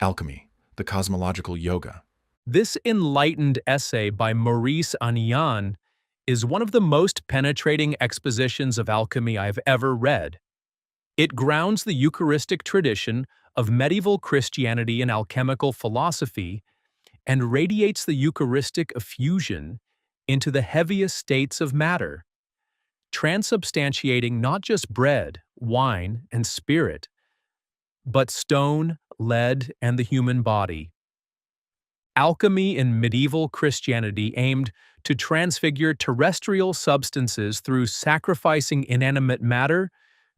Alchemy, the Cosmological Yoga. This enlightened essay by Maurice Aniane is one of the most penetrating expositions of alchemy I've ever read. It grounds the Eucharistic tradition of medieval Christianity in alchemical philosophy and radiates the Eucharistic effusion into the heaviest states of matter, transubstantiating not just bread, wine, and spirit, but stone, lead, and the human body. Alchemy in medieval Christianity aimed to transfigure terrestrial substances through sacrificing inanimate matter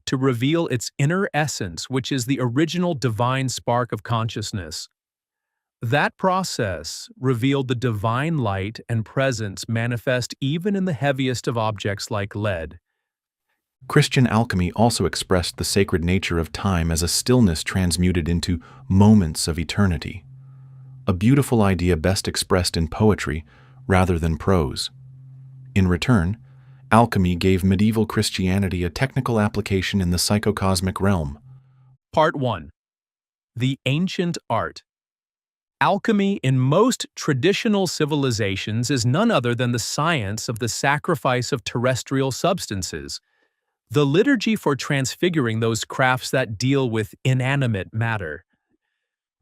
to reveal its inner essence, which is the original divine spark of consciousness. That process revealed the divine light and presence manifest even in the heaviest of objects like lead. Christian alchemy also expressed the sacred nature of time as a stillness transmuted into moments of eternity, a beautiful idea best expressed in poetry rather than prose. In return, alchemy gave medieval Christianity a technical application in the psychocosmic realm. Part 1. The Ancient Art. Alchemy in most traditional civilizations is none other than the science of the sacrifice of terrestrial substances, the liturgy for transfiguring those crafts that deal with inanimate matter.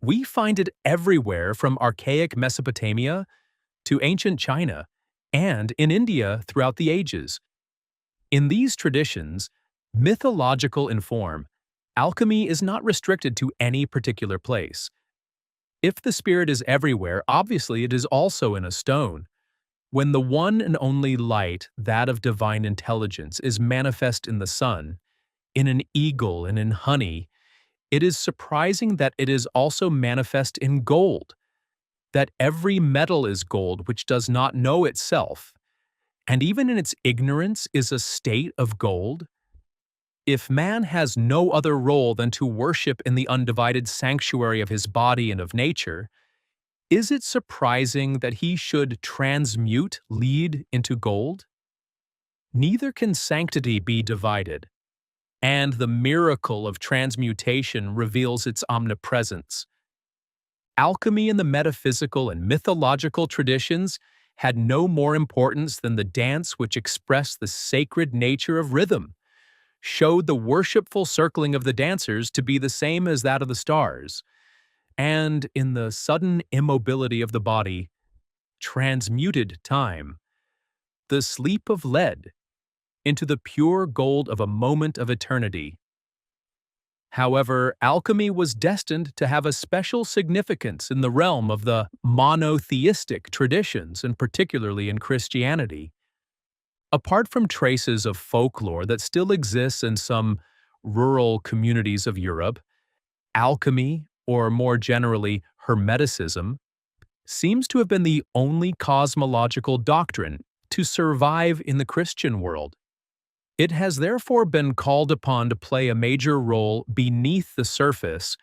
We find it everywhere from archaic Mesopotamia to ancient China and in India throughout the ages. In these traditions, mythological in form, alchemy is not restricted to any particular place. If the spirit is everywhere, obviously it is also in a stone. When the one and only light, that of divine intelligence, is manifest in the sun, in an eagle, and in honey, it is surprising that it is also manifest in gold, that every metal is gold which does not know itself, and even in its ignorance is a state of gold. If man has no other role than to worship in the undivided sanctuary of his body and of nature, is it surprising that he should transmute lead into gold? Neither can sanctity be divided, and the miracle of transmutation reveals its omnipresence. Alchemy in the metaphysical and mythological traditions had no more importance than the dance which expressed the sacred nature of rhythm, showed the worshipful circling of the dancers to be the same as that of the stars, and in the sudden immobility of the body, transmuted time, the sleep of lead, into the pure gold of a moment of eternity. However, alchemy was destined to have a special significance in the realm of the monotheistic traditions, and particularly in Christianity. Apart from traces of folklore that still exists in some rural communities of Europe, alchemy, or more generally, Hermeticism, seems to have been the only cosmological doctrine to survive in the Christian world. It has therefore been called upon to play a major role beneath the surface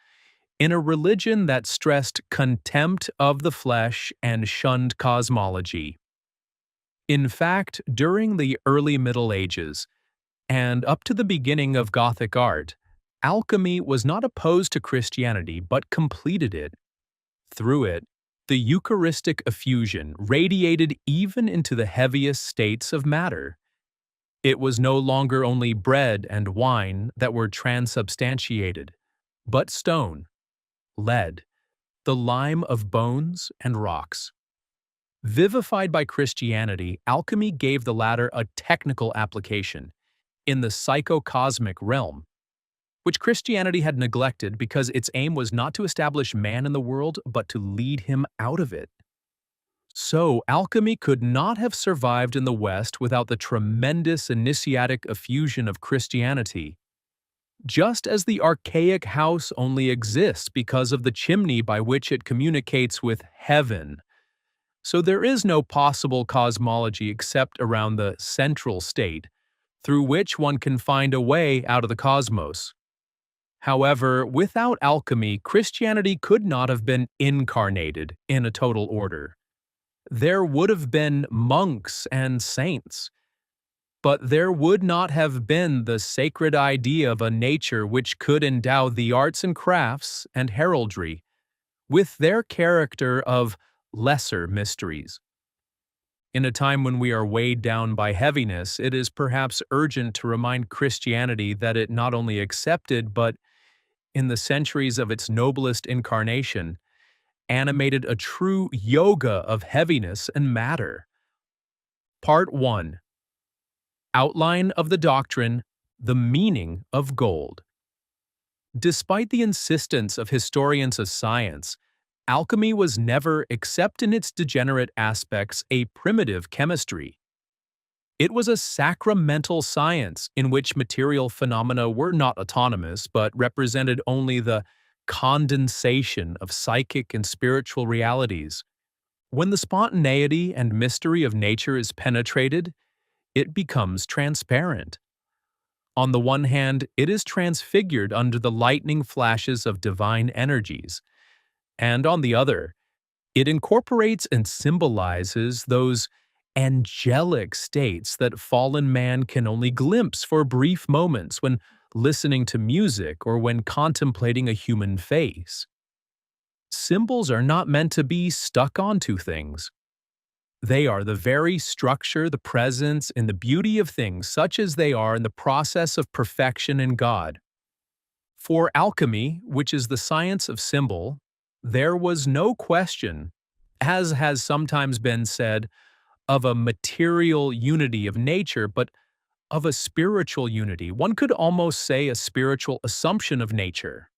in a religion that stressed contempt of the flesh and shunned cosmology. In fact, during the early Middle Ages, and up to the beginning of Gothic art, alchemy was not opposed to Christianity but completed it. Through it, the Eucharistic effusion radiated even into the heaviest states of matter. It was no longer only bread and wine that were transubstantiated, but stone, lead, the lime of bones and rocks. Vivified by Christianity, alchemy gave the latter a technical application in the psychocosmic realm, which Christianity had neglected because its aim was not to establish man in the world, but to lead him out of it. So, alchemy could not have survived in the West without the tremendous initiatic effusion of Christianity. Just as the archaic house only exists because of the chimney by which it communicates with heaven, so there is no possible cosmology except around the central state, through which one can find a way out of the cosmos. However, without alchemy, Christianity could not have been incarnated in a total order. There would have been monks and saints, but there would not have been the sacred idea of a nature which could endow the arts and crafts and heraldry, with their character of lesser mysteries. In a time when we are weighed down by heaviness, it is perhaps urgent to remind Christianity that it not only accepted, but in the centuries of its noblest incarnation, animated a true yoga of heaviness and matter. Part 1. Outline of the Doctrine, the Meaning of Gold. Despite the insistence of historians of science, alchemy was never, except in its degenerate aspects, a primitive chemistry. It was a sacramental science in which material phenomena were not autonomous but represented only the condensation of psychic and spiritual realities. When the spontaneity and mystery of nature is penetrated, it becomes transparent. On the one hand, it is transfigured under the lightning flashes of divine energies, and on the other, it incorporates and symbolizes those angelic states that fallen man can only glimpse for brief moments when listening to music or when contemplating a human face. Symbols are not meant to be stuck onto things. They are the very structure, the presence, and the beauty of things such as they are in the process of perfection in God. For alchemy, which is the science of symbol, there was no question, as has sometimes been said, of a material unity of nature, but of a spiritual unity. One could almost say a spiritual assumption of nature.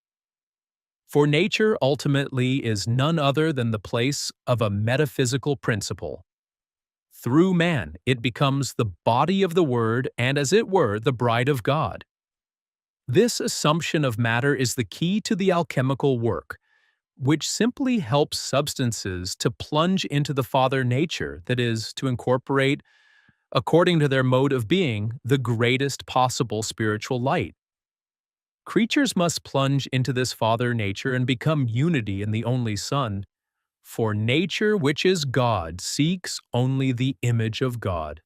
For nature ultimately is none other than the place of a metaphysical principle. Through man, it becomes the body of the Word and, as it were, the bride of God. This assumption of matter is the key to the alchemical work, which simply helps substances to plunge into the father nature, that is, to incorporate, according to their mode of being, the greatest possible spiritual light. Creatures must plunge into this father nature and become unity in the only Son, for nature, which is God, seeks only the image of God.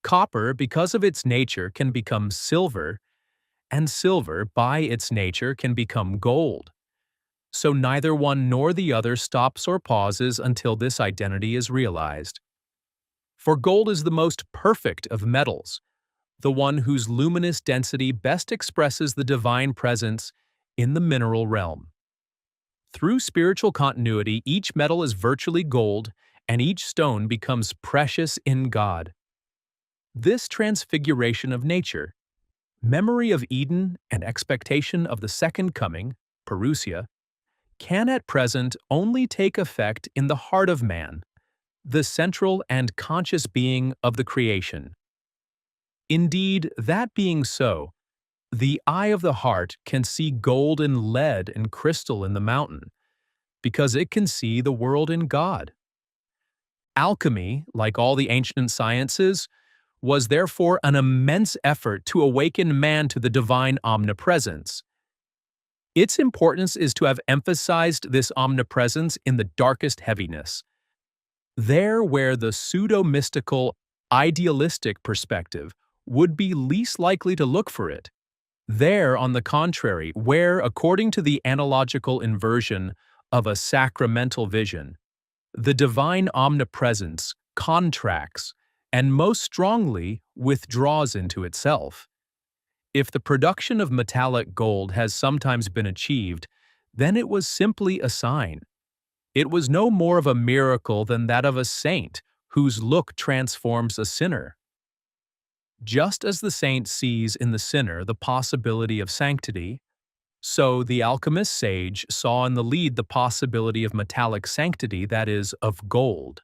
Copper, because of its nature, can become silver, and silver, by its nature, can become gold. So neither one nor the other stops or pauses until this identity is realized. For gold is the most perfect of metals, the one whose luminous density best expresses the divine presence in the mineral realm. Through spiritual continuity, each metal is virtually gold, and each stone becomes precious in God. This transfiguration of nature, memory of Eden and expectation of the second coming, parousia, can at present only take effect in the heart of man, the central and conscious being of the creation. Indeed, that being so, the eye of the heart can see gold and lead and crystal in the mountain, because it can see the world in God. Alchemy, like all the ancient sciences, was therefore an immense effort to awaken man to the divine omnipresence. Its importance is to have emphasized this omnipresence in the darkest heaviness. There where the pseudo-mystical, idealistic perspective would be least likely to look for it. There, on the contrary, where, according to the analogical inversion of a sacramental vision, the divine omnipresence contracts and most strongly withdraws into itself. If the production of metallic gold has sometimes been achieved, then it was simply a sign. It was no more of a miracle than that of a saint whose look transforms a sinner. Just as the saint sees in the sinner the possibility of sanctity, so the alchemist sage saw in the lead the possibility of metallic sanctity, that is, of gold.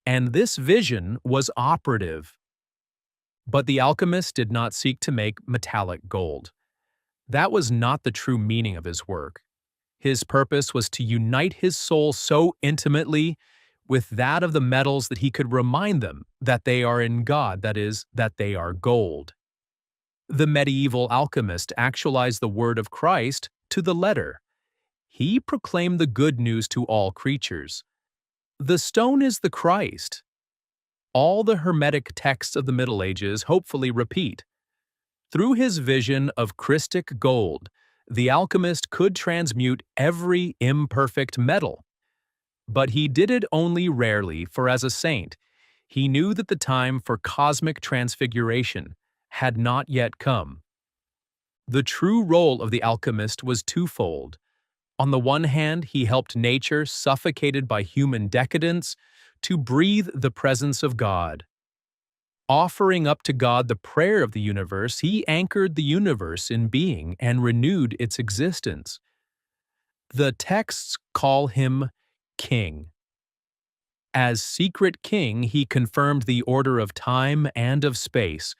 And this vision was operative. But the alchemist did not seek to make metallic gold. That was not the true meaning of his work. His purpose was to unite his soul so intimately with that of the metals that he could remind them that they are in God, that is, that they are gold. The medieval alchemist actualized the word of Christ to the letter. He proclaimed the good news to all creatures. The stone is the Christ. All the Hermetic texts of the Middle Ages hopefully repeat. Through his vision of Christic gold, The alchemist could transmute every imperfect metal, but he did it only rarely, for as a saint, he knew that the time for cosmic transfiguration had not yet come. The true role of the alchemist was twofold. On the one hand, he helped nature, suffocated by human decadence, to breathe the presence of God. Offering up to God the prayer of the universe, he anchored the universe in being and renewed its existence. The texts call him king. As secret king, he confirmed the order of time and of space,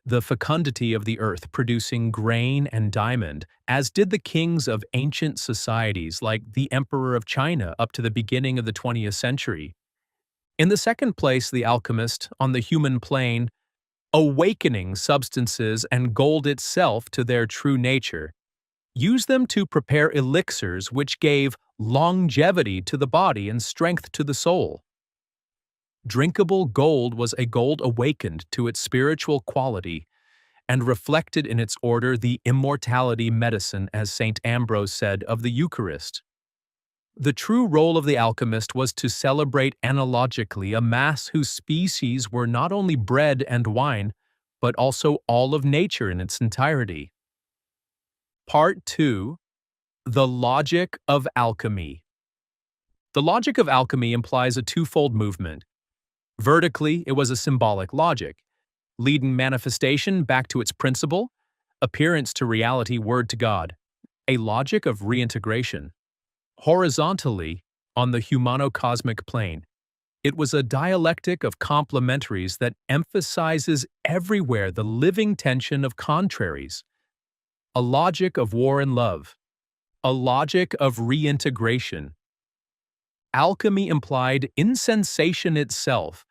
the fecundity of the earth producing grain and diamond, as did the kings of ancient societies like the Emperor of China up to the beginning of the 20th century. In the second place, the alchemist, on the human plane, awakening substances and gold itself to their true nature, used them to prepare elixirs which gave longevity to the body and strength to the soul. Drinkable gold was a gold awakened to its spiritual quality and reflected in its order the immortality medicine, as St. Ambrose said of the Eucharist. The true role of the alchemist was to celebrate analogically a mass whose species were not only bread and wine, but also all of nature in its entirety. Part 2. The Logic of Alchemy. The logic of alchemy implies a twofold movement. Vertically, it was a symbolic logic, leading manifestation back to its principle, appearance to reality, word to God, a logic of reintegration. Horizontally, on the humano-cosmic plane, it was a dialectic of complementaries that emphasizes everywhere the living tension of contraries, a logic of war and love, a logic of reintegration. Alchemy implied insensation itself,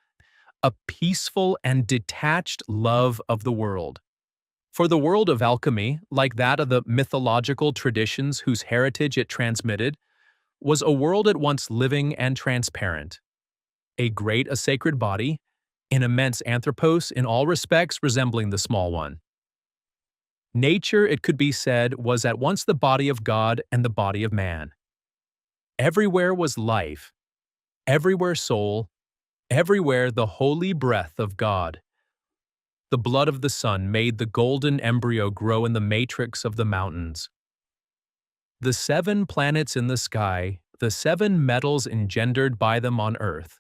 a peaceful and detached love of the world. For the world of alchemy, like that of the mythological traditions whose heritage it transmitted, was a world at once living and transparent. A great, a sacred body, an immense anthropos in all respects resembling the small one. Nature, it could be said, was at once the body of God and the body of man. Everywhere was life, everywhere soul, everywhere the holy breath of God. The blood of the sun made the golden embryo grow in the matrix of the mountains. The 7 planets in the sky, the 7 metals engendered by them on earth,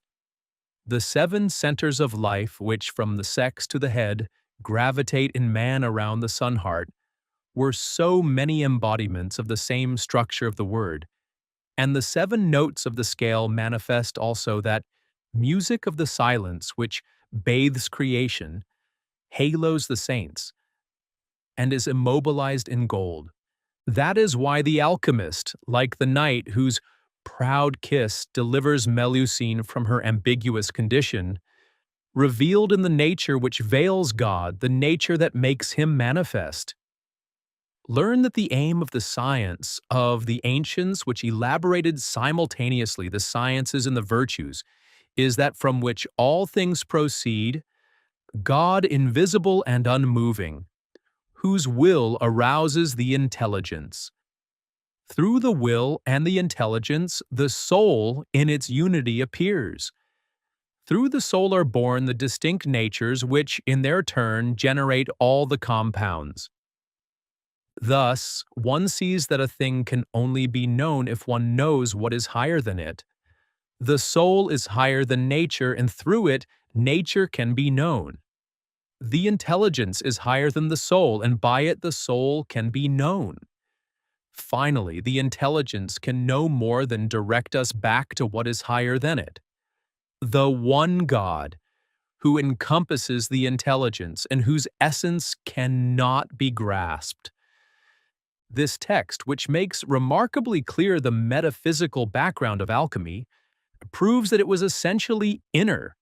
the 7 centers of life which from the sex to the head gravitate in man around the sun heart, were so many embodiments of the same structure of the word, and the 7 notes of the scale manifest also that music of the silence which bathes creation, halos the saints, and is immobilized in gold. That is why the alchemist, like the knight whose proud kiss delivers Melusine from her ambiguous condition, revealed in the nature which veils God, the nature that makes him manifest. Learn that the aim of the science of the ancients, which elaborated simultaneously the sciences and the virtues, is that from which all things proceed, God invisible and unmoving, whose will arouses the intelligence. Through the will and the intelligence, the soul in its unity appears. Through the soul are born the distinct natures which, in their turn, generate all the compounds. Thus, one sees that a thing can only be known if one knows what is higher than it. The soul is higher than nature, and through it, nature can be known. The intelligence is higher than the soul, and by it the soul can be known. Finally, the intelligence can no more than direct us back to what is higher than it. The one God, who encompasses the intelligence and whose essence cannot be grasped. This text, which makes remarkably clear the metaphysical background of alchemy, proves that it was essentially inner.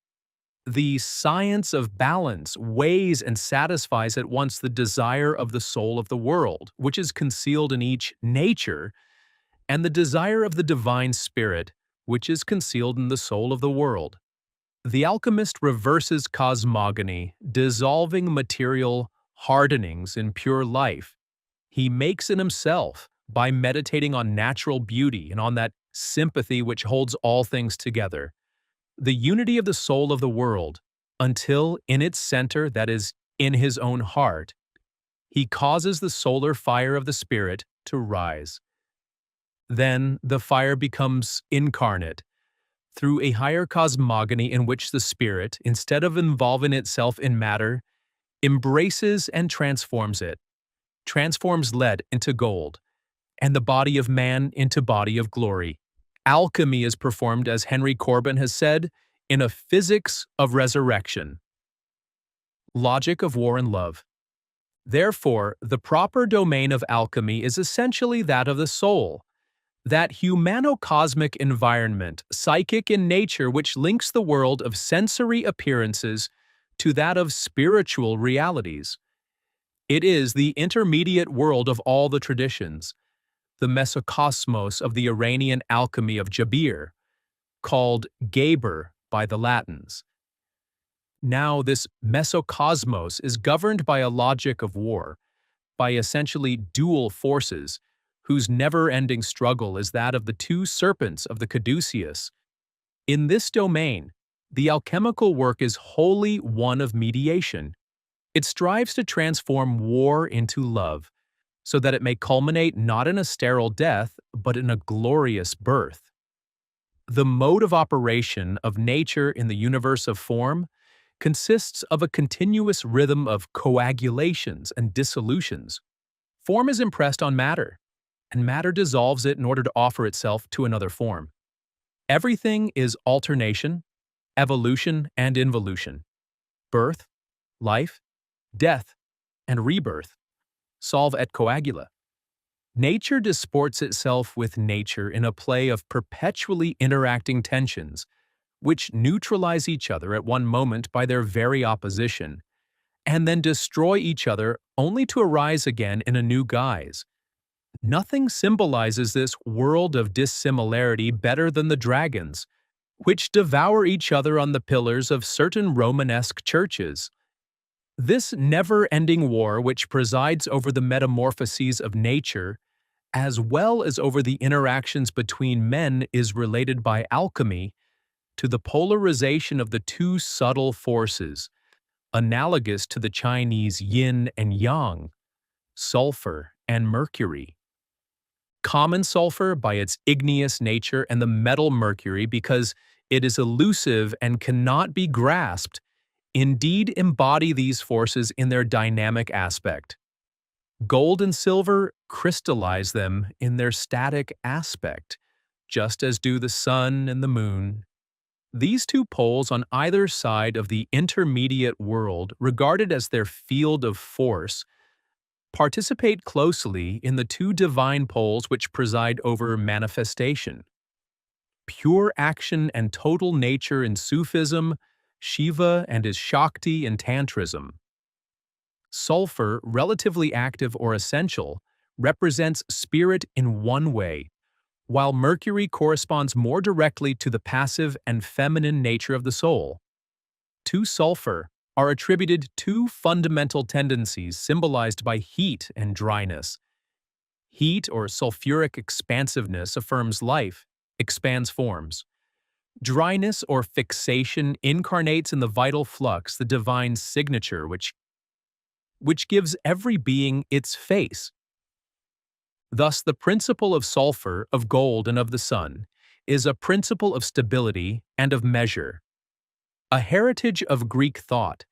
The science of balance weighs and satisfies at once the desire of the soul of the world, which is concealed in each nature, and the desire of the divine spirit, which is concealed in the soul of the world. The alchemist reverses cosmogony, dissolving material hardenings in pure life. He makes it himself by meditating on natural beauty and on that sympathy which holds all things together, the unity of the soul of the world, until in its center, that is, in his own heart, he causes the solar fire of the Spirit to rise. Then the fire becomes incarnate, through a higher cosmogony in which the Spirit, instead of involving itself in matter, embraces and transforms it, transforms lead into gold, and the body of man into body of glory. Alchemy is performed, as Henry Corbin has said, in a physics of resurrection. Logic of war and love. Therefore, the proper domain of alchemy is essentially that of the soul, that humano-cosmic environment, psychic in nature, which links the world of sensory appearances to that of spiritual realities. It is the intermediate world of all the traditions, the mesocosmos of the Iranian alchemy of Jabir, called Geber by the Latins. Now this mesocosmos is governed by a logic of war, by essentially dual forces, whose never-ending struggle is that of the two serpents of the caduceus. In this domain, the alchemical work is wholly one of mediation. It strives to transform war into love, so that it may culminate not in a sterile death, but in a glorious birth. The mode of operation of nature in the universe of form consists of a continuous rhythm of coagulations and dissolutions. Form is impressed on matter, and matter dissolves it in order to offer itself to another form. Everything is alternation, evolution, and involution. Birth, life, death, and rebirth. Solve et coagula. Nature disports itself with nature in a play of perpetually interacting tensions, which neutralize each other at one moment by their very opposition, and then destroy each other only to arise again in a new guise. Nothing symbolizes this world of dissimilarity better than the dragons, which devour each other on the pillars of certain Romanesque churches. This never-ending war which presides over the metamorphoses of nature, as well as over the interactions between men, is related by alchemy to the polarization of the two subtle forces, analogous to the Chinese yin and yang, sulfur and mercury. Common sulfur by its igneous nature, and the metal mercury because it is elusive and cannot be grasped, indeed embody these forces in their dynamic aspect. Gold and silver crystallize them in their static aspect, just as do the sun and the moon. These two poles on either side of the intermediate world, regarded as their field of force, participate closely in the two divine poles which preside over manifestation. Pure action and total nature in Sufism, Shiva and his Shakti in Tantrism. Sulfur, relatively active or essential, represents spirit in one way, while Mercury corresponds more directly to the passive and feminine nature of the soul. To sulfur are attributed two fundamental tendencies symbolized by heat and dryness. Heat or sulfuric expansiveness affirms life, expands forms. Dryness or fixation incarnates in the vital flux the divine signature which gives every being its face. Thus, the principle of sulfur, of gold, and of the sun is a principle of stability and of measure. A heritage of Greek thought,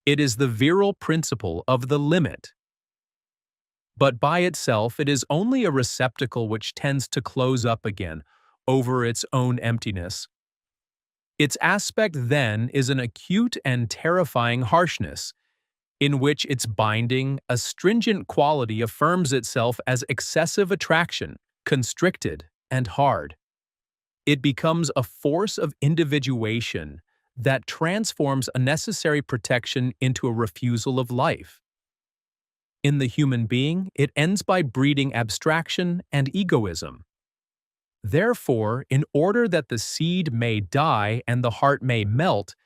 it is the virile principle of the limit. But by itself, it is only a receptacle which tends to close up again over its own emptiness. Its aspect then is an acute and terrifying harshness, in which its binding, astringent quality affirms itself as excessive attraction, constricted, and hard. It becomes a force of individuation that transforms a necessary protection into a refusal of life. In the human being, it ends by breeding abstraction and egoism. Therefore, in order that the seed may die and the heart may melt,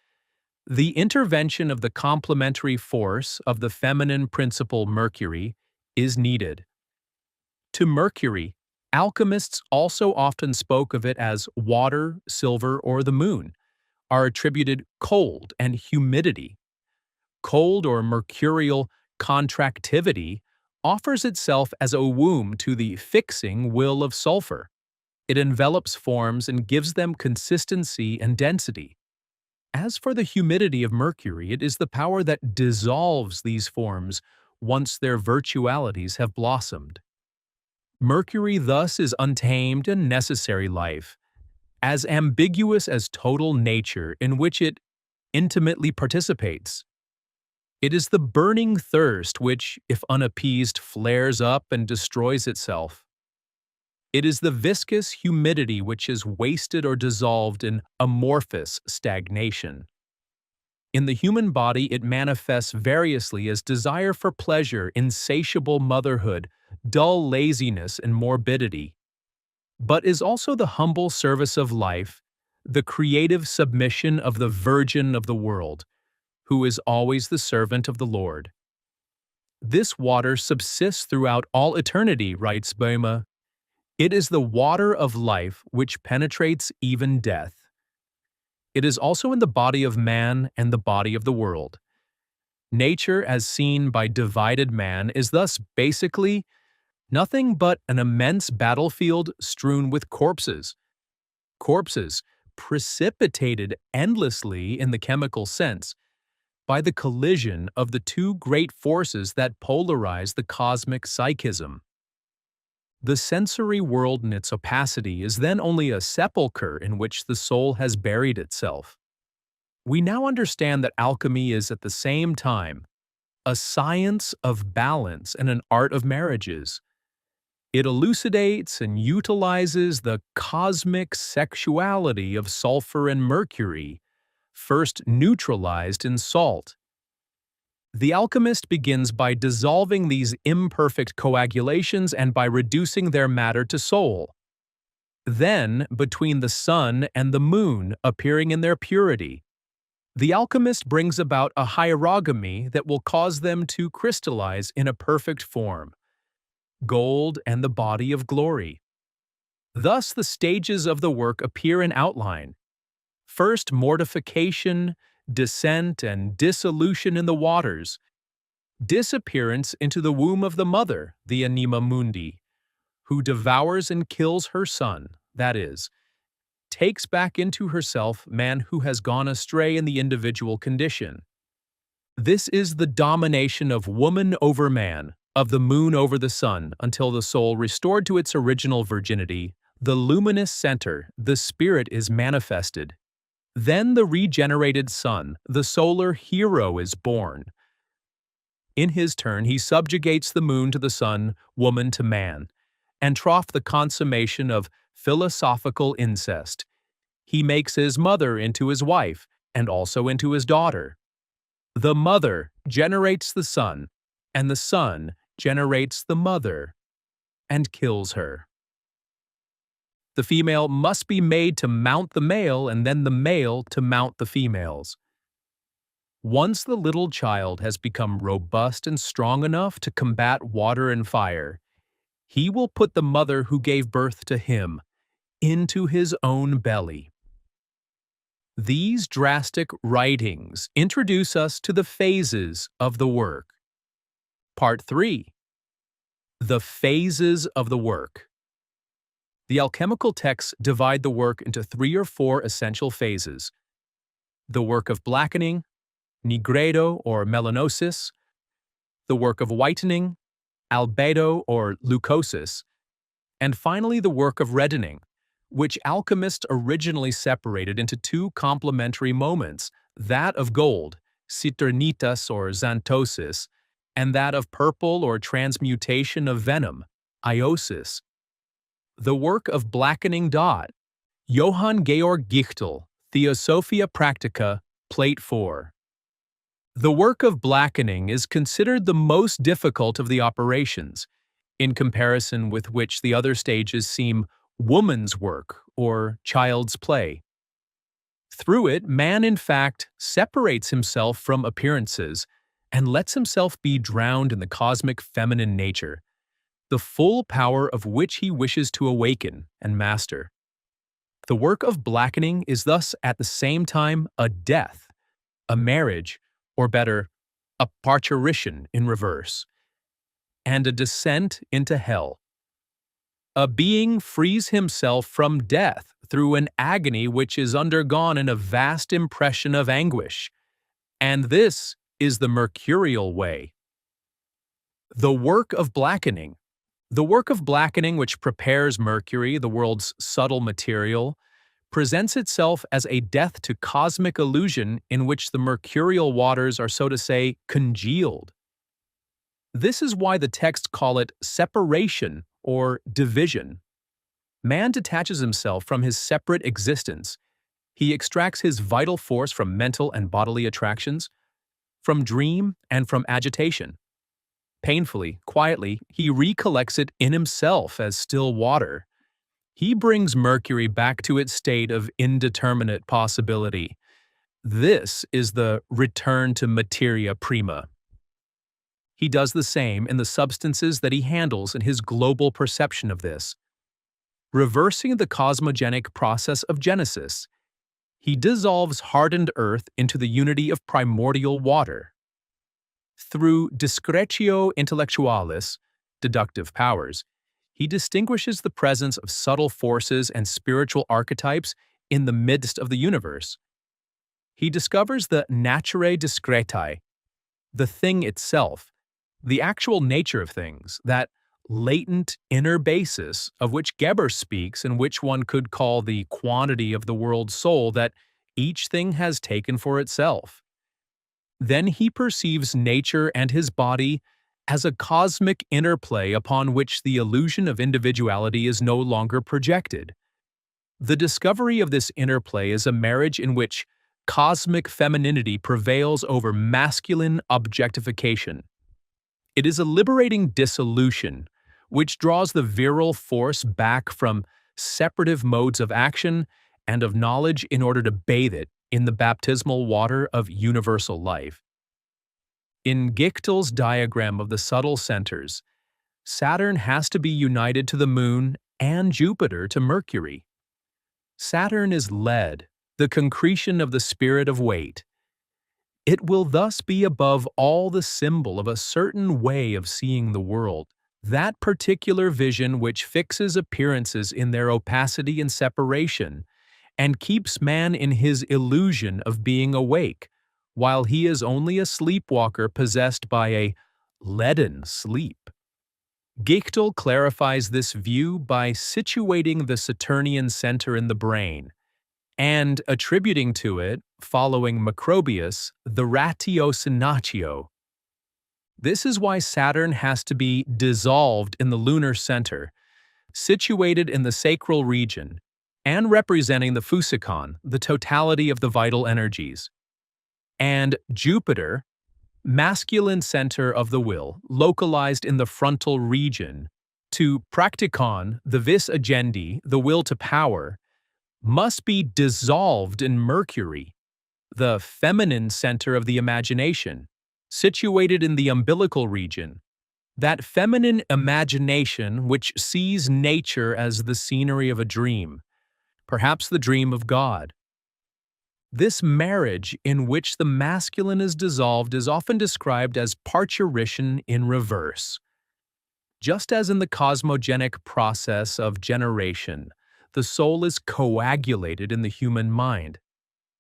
the intervention of the complementary force of the feminine principle Mercury is needed. To mercury, alchemists also often spoke of it as water, silver, or the moon, are attributed cold and humidity. Cold or mercurial contractivity offers itself as a womb to the fixing will of sulfur. It envelops forms and gives them consistency and density. As for the humidity of mercury, it is the power that dissolves these forms once their virtualities have blossomed. Mercury thus is untamed and necessary life, as ambiguous as total nature in which it intimately participates. It is the burning thirst which, if unappeased, flares up and destroys itself. It is the viscous humidity which is wasted or dissolved in amorphous stagnation. In the human body, it manifests variously as desire for pleasure, insatiable motherhood, dull laziness, and morbidity, but is also the humble service of life, the creative submission of the Virgin of the world, who is always the servant of the Lord. This water subsists throughout all eternity, writes Boehme. It is the water of life which penetrates even death. It is also in the body of man and the body of the world. Nature, as seen by divided man, is thus basically nothing but an immense battlefield strewn with corpses. Corpses precipitated endlessly in the chemical sense by the collision of the two great forces that polarize the cosmic psychism. The sensory world in its opacity is then only a sepulchre in which the soul has buried itself. We now understand that alchemy is at the same time a science of balance and an art of marriages. It elucidates and utilizes the cosmic sexuality of sulfur and mercury, first neutralized in salt. The alchemist begins by dissolving these imperfect coagulations and by reducing their matter to soul. Then, between the sun and the moon appearing in their purity, the alchemist brings about a hierogamy that will cause them to crystallize in a perfect form, gold and the body of glory. Thus the stages of the work appear in outline. First, mortification, descent and dissolution in the waters, disappearance into the womb of the mother, the anima mundi, who devours and kills her son, that is, takes back into herself man who has gone astray in the individual condition. This is the domination of woman over man, of the moon over the sun, until the soul, restored to its original virginity, the luminous center, the spirit, is manifested. Then the regenerated sun, the solar hero, is born. In his turn, he subjugates the moon to the sun, woman to man, and trough the consummation of philosophical incest. He makes his mother into his wife, and also into his daughter. The mother generates the son, and the son generates the mother, and kills her. The female must be made to mount the male, and then the male to mount the females. Once the little child has become robust and strong enough to combat water and fire, he will put the mother who gave birth to him into his own belly. These drastic writings introduce us to the phases of the work. Part 3. The phases of the work. The alchemical texts divide the work into 3 or 4 essential phases: the work of blackening, nigredo or melanosis, the work of whitening, albedo or leucosis, and finally the work of reddening, which alchemists originally separated into 2 complementary moments, that of gold, cisternitas or xanthosis, and that of purple or transmutation of venom, iosis. The work of blackening dot. Johann Georg Gichtel, Theosophia Practica, Plate 4. The work of blackening is considered the most difficult of the operations, in comparison with which the other stages seem woman's work or child's play. Through it, man in fact separates himself from appearances and lets himself be drowned in the cosmic feminine nature. the full power of which he wishes to awaken and master. The work of blackening is thus at the same time a death, a marriage, or better, a parturition in reverse, and a descent into hell. A being frees himself from death through an agony which is undergone in a vast impression of anguish, and this is the mercurial way. The work of blackening. The work of blackening which prepares mercury, the world's subtle material, presents itself as a death to cosmic illusion in which the mercurial waters are, so to say, congealed. This is why the texts call it separation or division. Man detaches himself from his separate existence. He extracts his vital force from mental and bodily attractions, from dream and from agitation. Painfully, quietly, he recollects it in himself as still water. He brings mercury back to its state of indeterminate possibility. This is the return to materia prima. He does the same in the substances that he handles in his global perception of this. Reversing the cosmogenic process of Genesis, he dissolves hardened earth into the unity of primordial water. Through discretio intellectualis, deductive powers, he distinguishes the presence of subtle forces and spiritual archetypes in the midst of the universe. He discovers the naturae discretae, the thing itself, the actual nature of things, that latent inner basis of which Geber speaks and which one could call the quantity of the world's soul that each thing has taken for itself. Then he perceives nature and his body as a cosmic interplay upon which the illusion of individuality is no longer projected. The discovery of this interplay is a marriage in which cosmic femininity prevails over masculine objectification. It is a liberating dissolution, which draws the virile force back from separative modes of action and of knowledge in order to bathe it in the baptismal water of universal life. In Gichtel's diagram of the subtle centers, Saturn has to be united to the Moon and Jupiter to Mercury. Saturn is lead, the concretion of the spirit of weight. It will thus be above all the symbol of a certain way of seeing the world, that particular vision which fixes appearances in their opacity and separation, and keeps man in his illusion of being awake, while he is only a sleepwalker possessed by a leaden sleep. Gichtel clarifies this view by situating the Saturnian center in the brain, and attributing to it, following Macrobius, the ratiocinatio. This is why Saturn has to be dissolved in the lunar center, situated in the sacral region, and representing the physikon, the totality of the vital energies. And Jupiter, masculine center of the will, localized in the frontal region, to praktikon, the vis agendi, the will to power, must be dissolved in Mercury, the feminine center of the imagination, situated in the umbilical region, that feminine imagination which sees nature as the scenery of a dream, perhaps the dream of God. This marriage in which the masculine is dissolved is often described as parturition in reverse. Just as in the cosmogenic process of generation, the soul is coagulated in the human mind,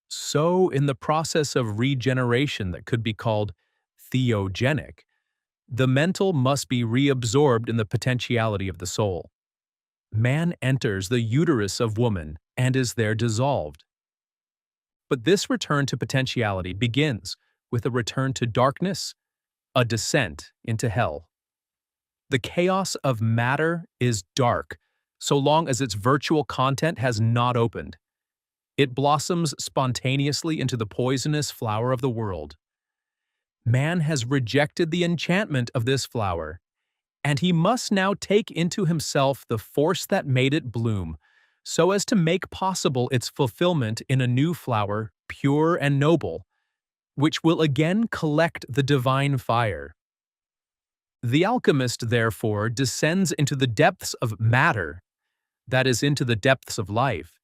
so in the process of regeneration that could be called theogenic, the mental must be reabsorbed in the potentiality of the soul. Man enters the uterus of woman and is there dissolved. But this return to potentiality begins with a return to darkness, a descent into hell. The chaos of matter is dark, so long as its virtual content has not opened. It blossoms spontaneously into the poisonous flower of the world. Man has rejected the enchantment of this flower, and he must now take into himself the force that made it bloom, so as to make possible its fulfillment in a new flower, pure and noble, which will again collect the divine fire. The alchemist, therefore, descends into the depths of matter, that is, into the depths of life.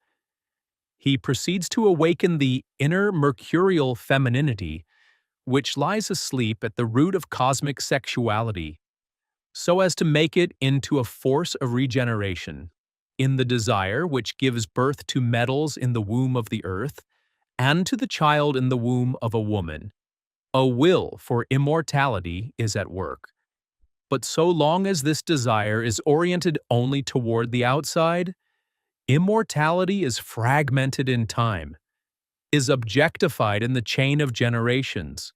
He proceeds to awaken the inner mercurial femininity, which lies asleep at the root of cosmic sexuality, so as to make it into a force of regeneration, in the desire which gives birth to metals in the womb of the earth, and to the child in the womb of a woman. A will for immortality is at work. But so long as this desire is oriented only toward the outside, immortality is fragmented in time, is objectified in the chain of generations.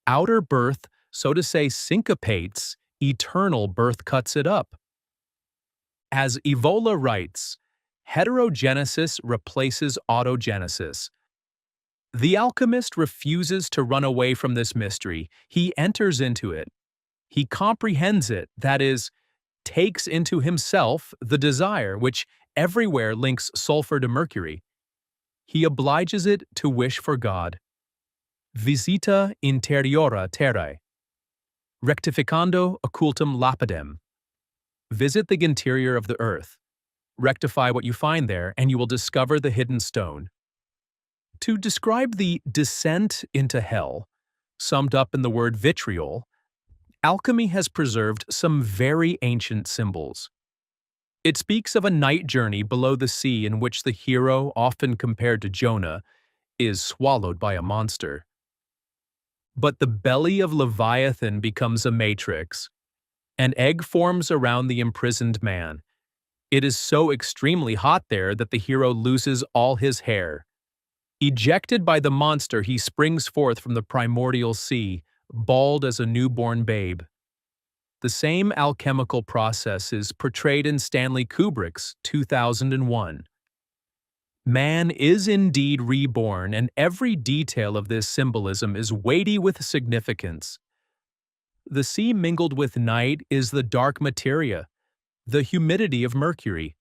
Outer birth, so to say, syncopates, eternal birth cuts it up. As Evola writes, heterogenesis replaces autogenesis. The alchemist refuses to run away from this mystery. He enters into it. He comprehends it, that is, takes into himself the desire which everywhere links sulfur to mercury. He obliges it to wish for God. Visita interiora terrae. Rectificando occultum lapidem. Visit the interior of the earth. Rectify what you find there, and you will discover the hidden stone. To describe the descent into hell, summed up in the word vitriol, alchemy has preserved some very ancient symbols. It speaks of a night journey below the sea in which the hero, often compared to Jonah, is swallowed by a monster. But the belly of Leviathan becomes a matrix. An egg forms around the imprisoned man. It is so extremely hot there that the hero loses all his hair. Ejected by the monster, he springs forth from the primordial sea, bald as a newborn babe. The same alchemical process is portrayed in Stanley Kubrick's 2001. Man is indeed reborn, and every detail of this symbolism is weighty with significance. The sea mingled with night is the dark materia, the humidity of mercury.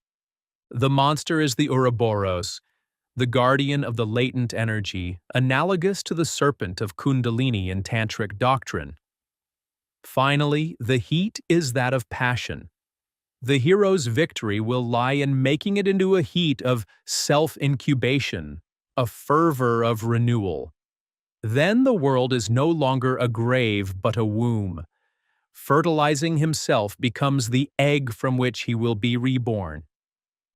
The monster is the Ouroboros, the guardian of the latent energy, analogous to the serpent of Kundalini in Tantric doctrine. Finally, the heat is that of passion. The hero's victory will lie in making it into a heat of self-incubation, a fervor of renewal. Then the world is no longer a grave but a womb. Fertilizing himself becomes the egg from which he will be reborn.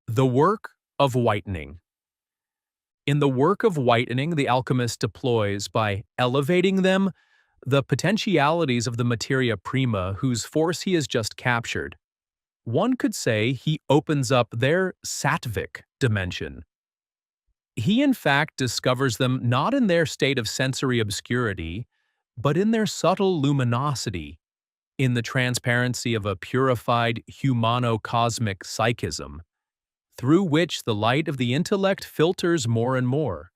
The work of whitening. In the work of whitening, the alchemist deploys, by elevating them, the potentialities of the materia prima whose force he has just captured. One could say he opens up their sattvic dimension. He in fact discovers them not in their state of sensory obscurity, but in their subtle luminosity, in the transparency of a purified humano-cosmic psychism, through which the light of the intellect filters more and more.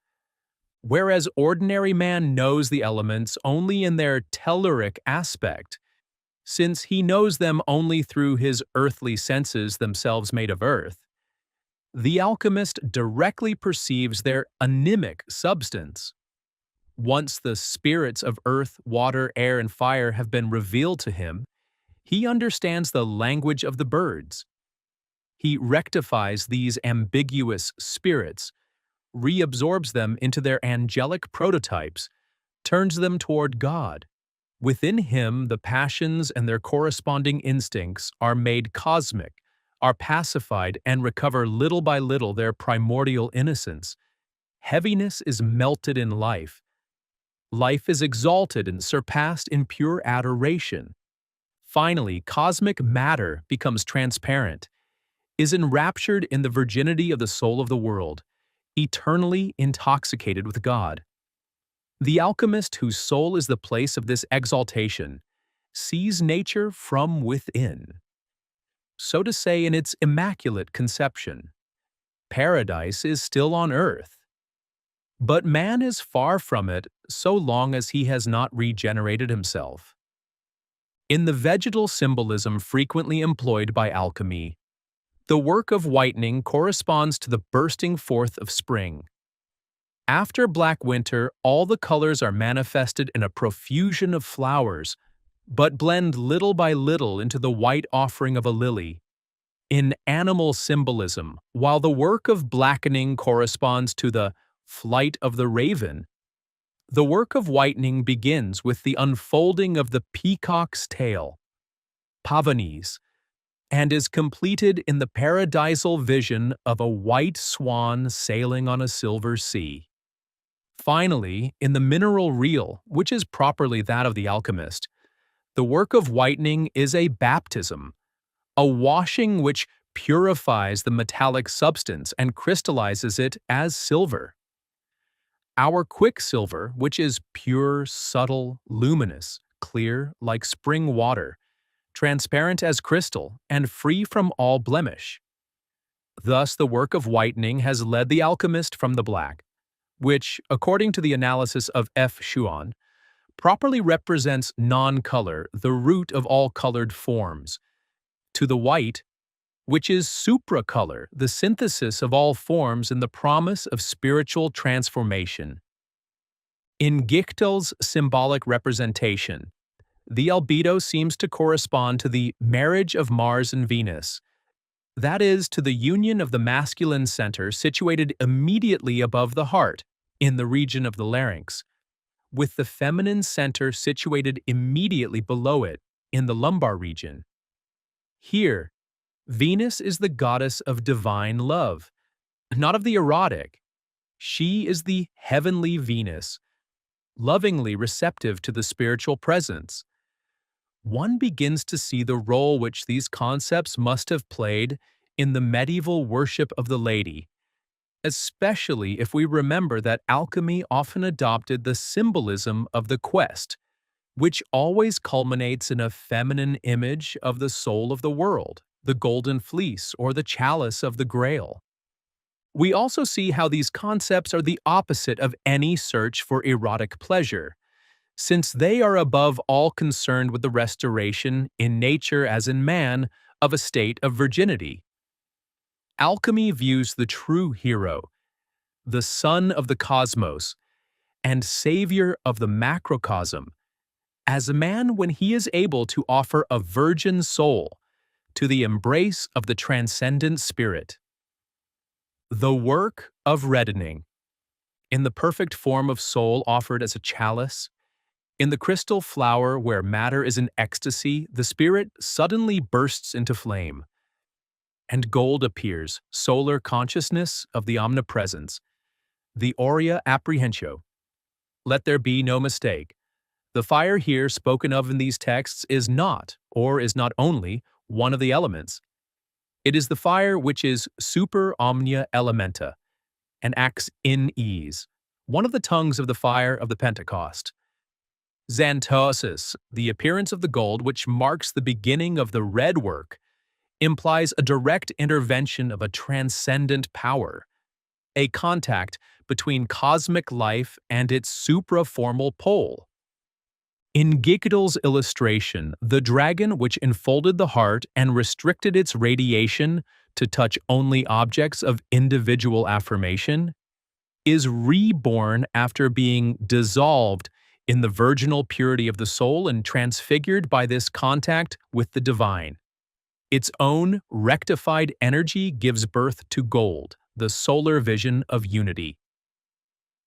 Whereas ordinary man knows the elements only in their telluric aspect, since he knows them only through his earthly senses themselves made of earth, the alchemist directly perceives their animic substance. Once the spirits of earth, water, air, and fire have been revealed to him, he understands the language of the birds. He rectifies these ambiguous spirits, reabsorbs them into their angelic prototypes, turns them toward God. Within him, the passions and their corresponding instincts are made cosmic, are pacified, and recover little by little their primordial innocence. Heaviness is melted in life. Life is exalted and surpassed in pure adoration. Finally, cosmic matter becomes transparent, is enraptured in the virginity of the soul of the world, eternally intoxicated with God. The alchemist, whose soul is the place of this exaltation, sees nature from within, so to say, in its immaculate conception. Paradise is still on earth, but man is far from it so long as he has not regenerated himself. In the vegetal symbolism frequently employed by alchemy, the work of whitening corresponds to the bursting forth of spring. After black winter, all the colors are manifested in a profusion of flowers, but blend little by little into the white offering of a lily. In animal symbolism, while the work of blackening corresponds to the flight of the raven, the work of whitening begins with the unfolding of the peacock's tail, pavanies, and is completed in the paradisal vision of a white swan sailing on a silver sea. Finally, in the mineral reel, which is properly that of the alchemist, the work of whitening is a baptism, a washing which purifies the metallic substance and crystallizes it as silver. Our quicksilver, which is pure, subtle, luminous, clear like spring water, transparent as crystal, and free from all blemish. Thus, the work of whitening has led the alchemist from the black, which, according to the analysis of effusion, properly represents non-color, the root of all colored forms, to the white, which is supracolor, the synthesis of all forms and the promise of spiritual transformation. In Gichtel's symbolic representation, the albedo seems to correspond to the marriage of Mars and Venus, that is, to the union of the masculine center situated immediately above the heart, in the region of the larynx, with the feminine center situated immediately below it, in the lumbar region. Here, Venus is the goddess of divine love, not of the erotic. She is the heavenly Venus, lovingly receptive to the spiritual presence. One begins to see the role which these concepts must have played in the medieval worship of the lady, especially if we remember that alchemy often adopted the symbolism of the quest, which always culminates in a feminine image of the soul of the world, the golden fleece or the chalice of the Grail. We also see how these concepts are the opposite of any search for erotic pleasure, since they are above all concerned with the restoration, in nature as in man, of a state of virginity. Alchemy views the true hero, the son of the cosmos, and savior of the macrocosm, as a man when he is able to offer a virgin soul to the embrace of the transcendent spirit. The work of reddening, in the perfect form of soul offered as a chalice, in the crystal flower where matter is in ecstasy, the spirit suddenly bursts into flame, and gold appears, solar consciousness of the omnipresence, the aurea apprehensio. Let there be no mistake. The fire here spoken of in these texts is not, or is not only, one of the elements. It is the fire which is super omnia elementa, and acts in ease, one of the tongues of the fire of the Pentecost. Xanthosis, the appearance of the gold which marks the beginning of the red work, implies a direct intervention of a transcendent power, a contact between cosmic life and its supraformal pole. In Gichtel's illustration, the dragon which enfolded the heart and restricted its radiation to touch only objects of individual affirmation is reborn after being dissolved in the virginal purity of the soul and transfigured by this contact with the divine. Its own rectified energy gives birth to gold, the solar vision of unity.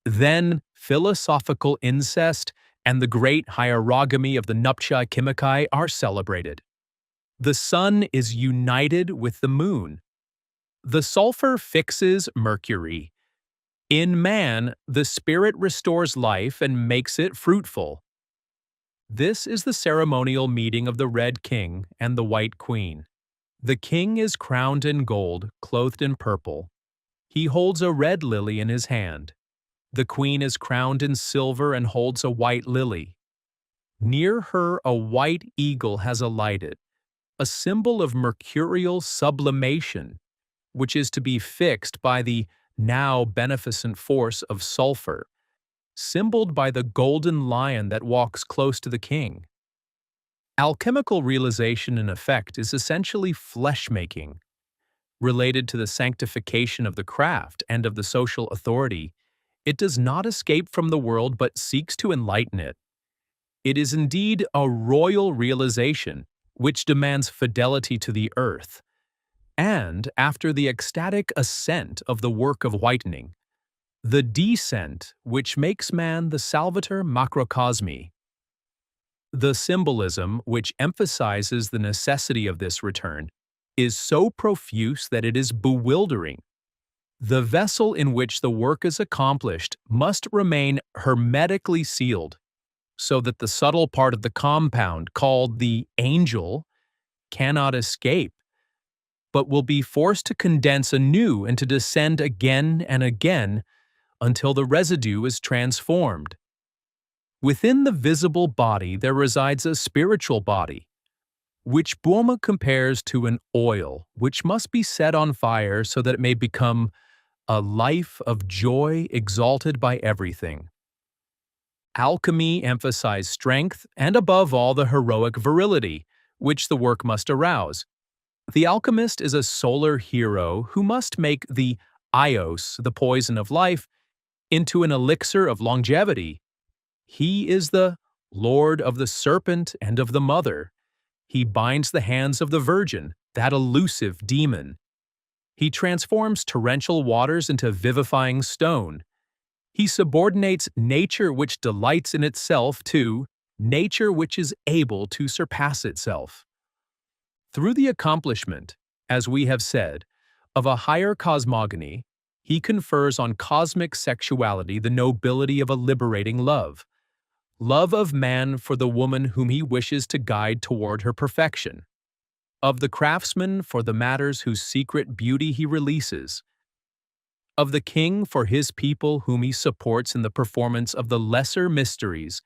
Then philosophical incest and the great hierogamy of the nuptia chemicae are celebrated. The sun is united with the moon. The sulfur fixes Mercury. In man, the spirit restores life and makes it fruitful. This is the ceremonial meeting of the Red King and the White Queen. The king is crowned in gold, clothed in purple. He holds a red lily in his hand. The queen is crowned in silver and holds a white lily. Near her a white eagle has alighted, a symbol of mercurial sublimation, which is to be fixed by the now beneficent force of sulfur, symboled by the golden lion that walks close to the king. Alchemical realization in effect is essentially flesh-making, related to the sanctification of the craft and of the social authority. It does not escape from the world but seeks to enlighten it. It is indeed a royal realization, which demands fidelity to the earth. And after the ecstatic ascent of the work of Whitening, the descent which makes man the salvator macrocosmi. The symbolism which emphasizes the necessity of this return is so profuse that it is bewildering. The vessel in which the work is accomplished must remain hermetically sealed, so that the subtle part of the compound, called the angel, cannot escape, but will be forced to condense anew and to descend again and again until the residue is transformed. Within the visible body there resides a spiritual body, which Boehme compares to an oil which must be set on fire so that it may become a life of joy exalted by everything. Alchemy emphasized strength and above all the heroic virility, which the work must arouse. The alchemist is a solar hero who must make the ios, the poison of life, into an elixir of longevity. He is the lord of the serpent and of the mother. He binds the hands of the virgin, that elusive demon. He transforms torrential waters into vivifying stone. He subordinates nature which delights in itself to nature which is able to surpass itself. Through the accomplishment, as we have said, of a higher cosmogony, he confers on cosmic sexuality the nobility of a liberating love of man for the woman whom he wishes to guide toward her perfection, of the craftsman for the matters whose secret beauty he releases, of the king for his people whom he supports in the performance of the lesser mysteries,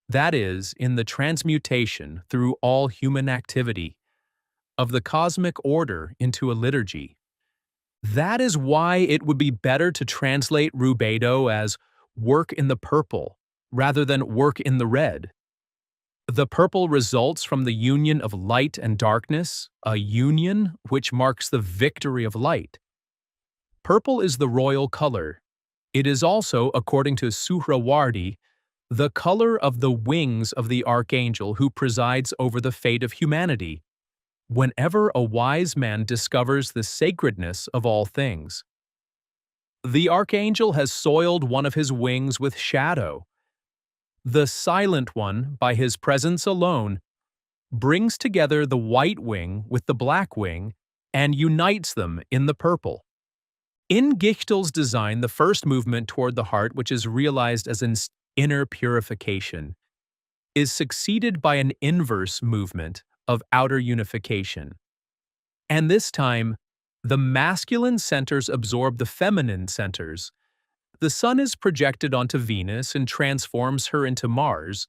that is, in the transmutation through all human activity, of the cosmic order into a liturgy. That is why it would be better to translate rubedo as work in the purple, rather than work in the red. The purple results from the union of light and darkness, a union which marks the victory of light. Purple is the royal color. It is also, according to Suhrawardi, the color of the wings of the archangel who presides over the fate of humanity, whenever a wise man discovers the sacredness of all things. The archangel has soiled one of his wings with shadow. The silent one, by his presence alone, brings together the white wing with the black wing and unites them in the purple. In Gichtel's design, the first movement toward the heart, which is realized as an inner purification, is succeeded by an inverse movement of outer unification. And this time, the masculine centers absorb the feminine centers. The sun is projected onto Venus and transforms her into Mars,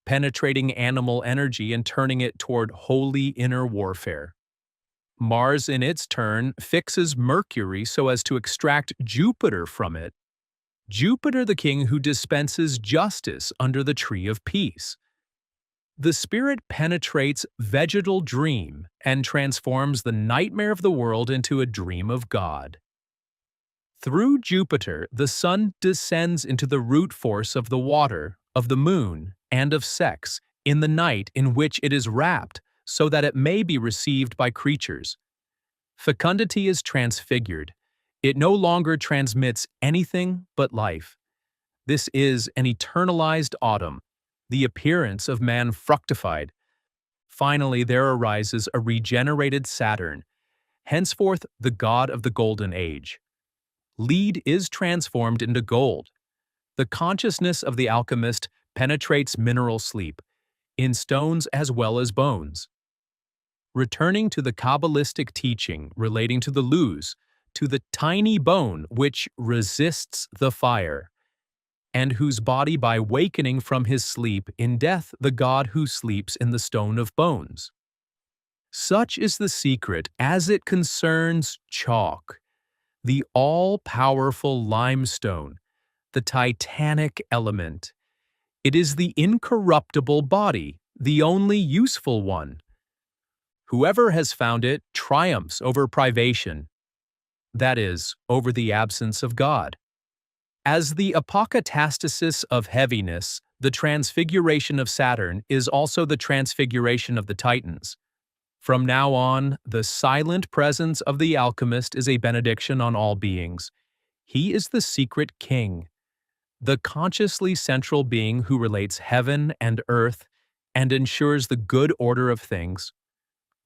penetrating animal energy and turning it toward holy inner warfare. Mars, in its turn, fixes Mercury so as to extract Jupiter from it. Jupiter, the king who dispenses justice under the tree of peace. The spirit penetrates vegetal dream and transforms the nightmare of the world into a dream of God. Through Jupiter, the sun descends into the root force of the water, of the moon, and of sex, in the night in which it is wrapped, so that it may be received by creatures. Fecundity is transfigured. It no longer transmits anything but life. This is an eternalized autumn, the appearance of man fructified. Finally, there arises a regenerated Saturn, henceforth the god of the golden age. Lead is transformed into gold. The consciousness of the alchemist penetrates mineral sleep, in stones as well as bones. Returning to the Kabbalistic teaching relating to the luz, to the tiny bone which resists the fire, and whose body by wakening from his sleep in death the God who sleeps in the stone of bones. Such is the secret as it concerns chalk, the all-powerful limestone, the titanic element. It is the incorruptible body, the only useful one. Whoever has found it triumphs over privation, that is, over the absence of God. As the apokatastasis of heaviness, The transfiguration of Saturn is also the transfiguration of the Titans. From now on, the silent presence of the alchemist is a benediction on all beings. He is the secret king, the consciously central being who relates heaven and earth and ensures the good order of things.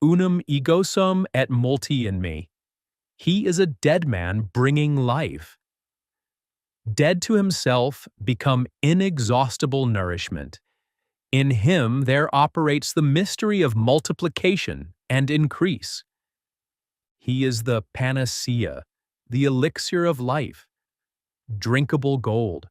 Unum ego sum et multi in me. He is a dead man bringing life. Dead to himself, become inexhaustible nourishment. In him there operates the mystery of multiplication and increase. He is the panacea, the elixir of life, drinkable gold.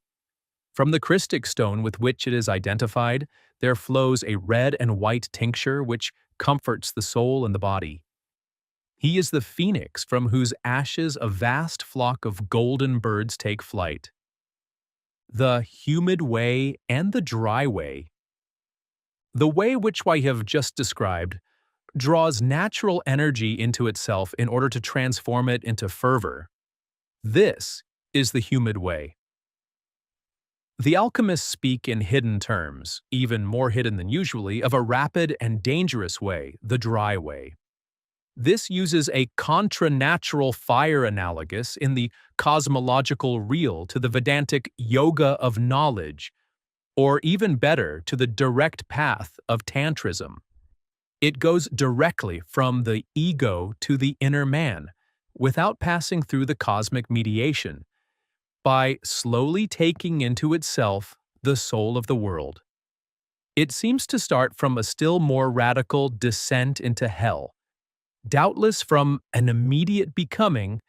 From the Christic stone with which it is identified, there flows a red and white tincture which comforts the soul and the body. He is the phoenix from whose ashes a vast flock of golden birds take flight. The humid way and the dry way. The way which I have just described draws natural energy into itself in order to transform it into fervor. This is the humid way. The alchemists speak in hidden terms, even more hidden than usually, of a rapid and dangerous way, the dry way. This uses a contra-natural fire analogous in the cosmological real to the Vedantic yoga of knowledge, or even better, to the direct path of tantrism. It goes directly from the ego to the inner man, without passing through the cosmic mediation, by slowly taking into itself the soul of the world. It seems to start from a still more radical descent into hell, doubtless from an immediate becoming,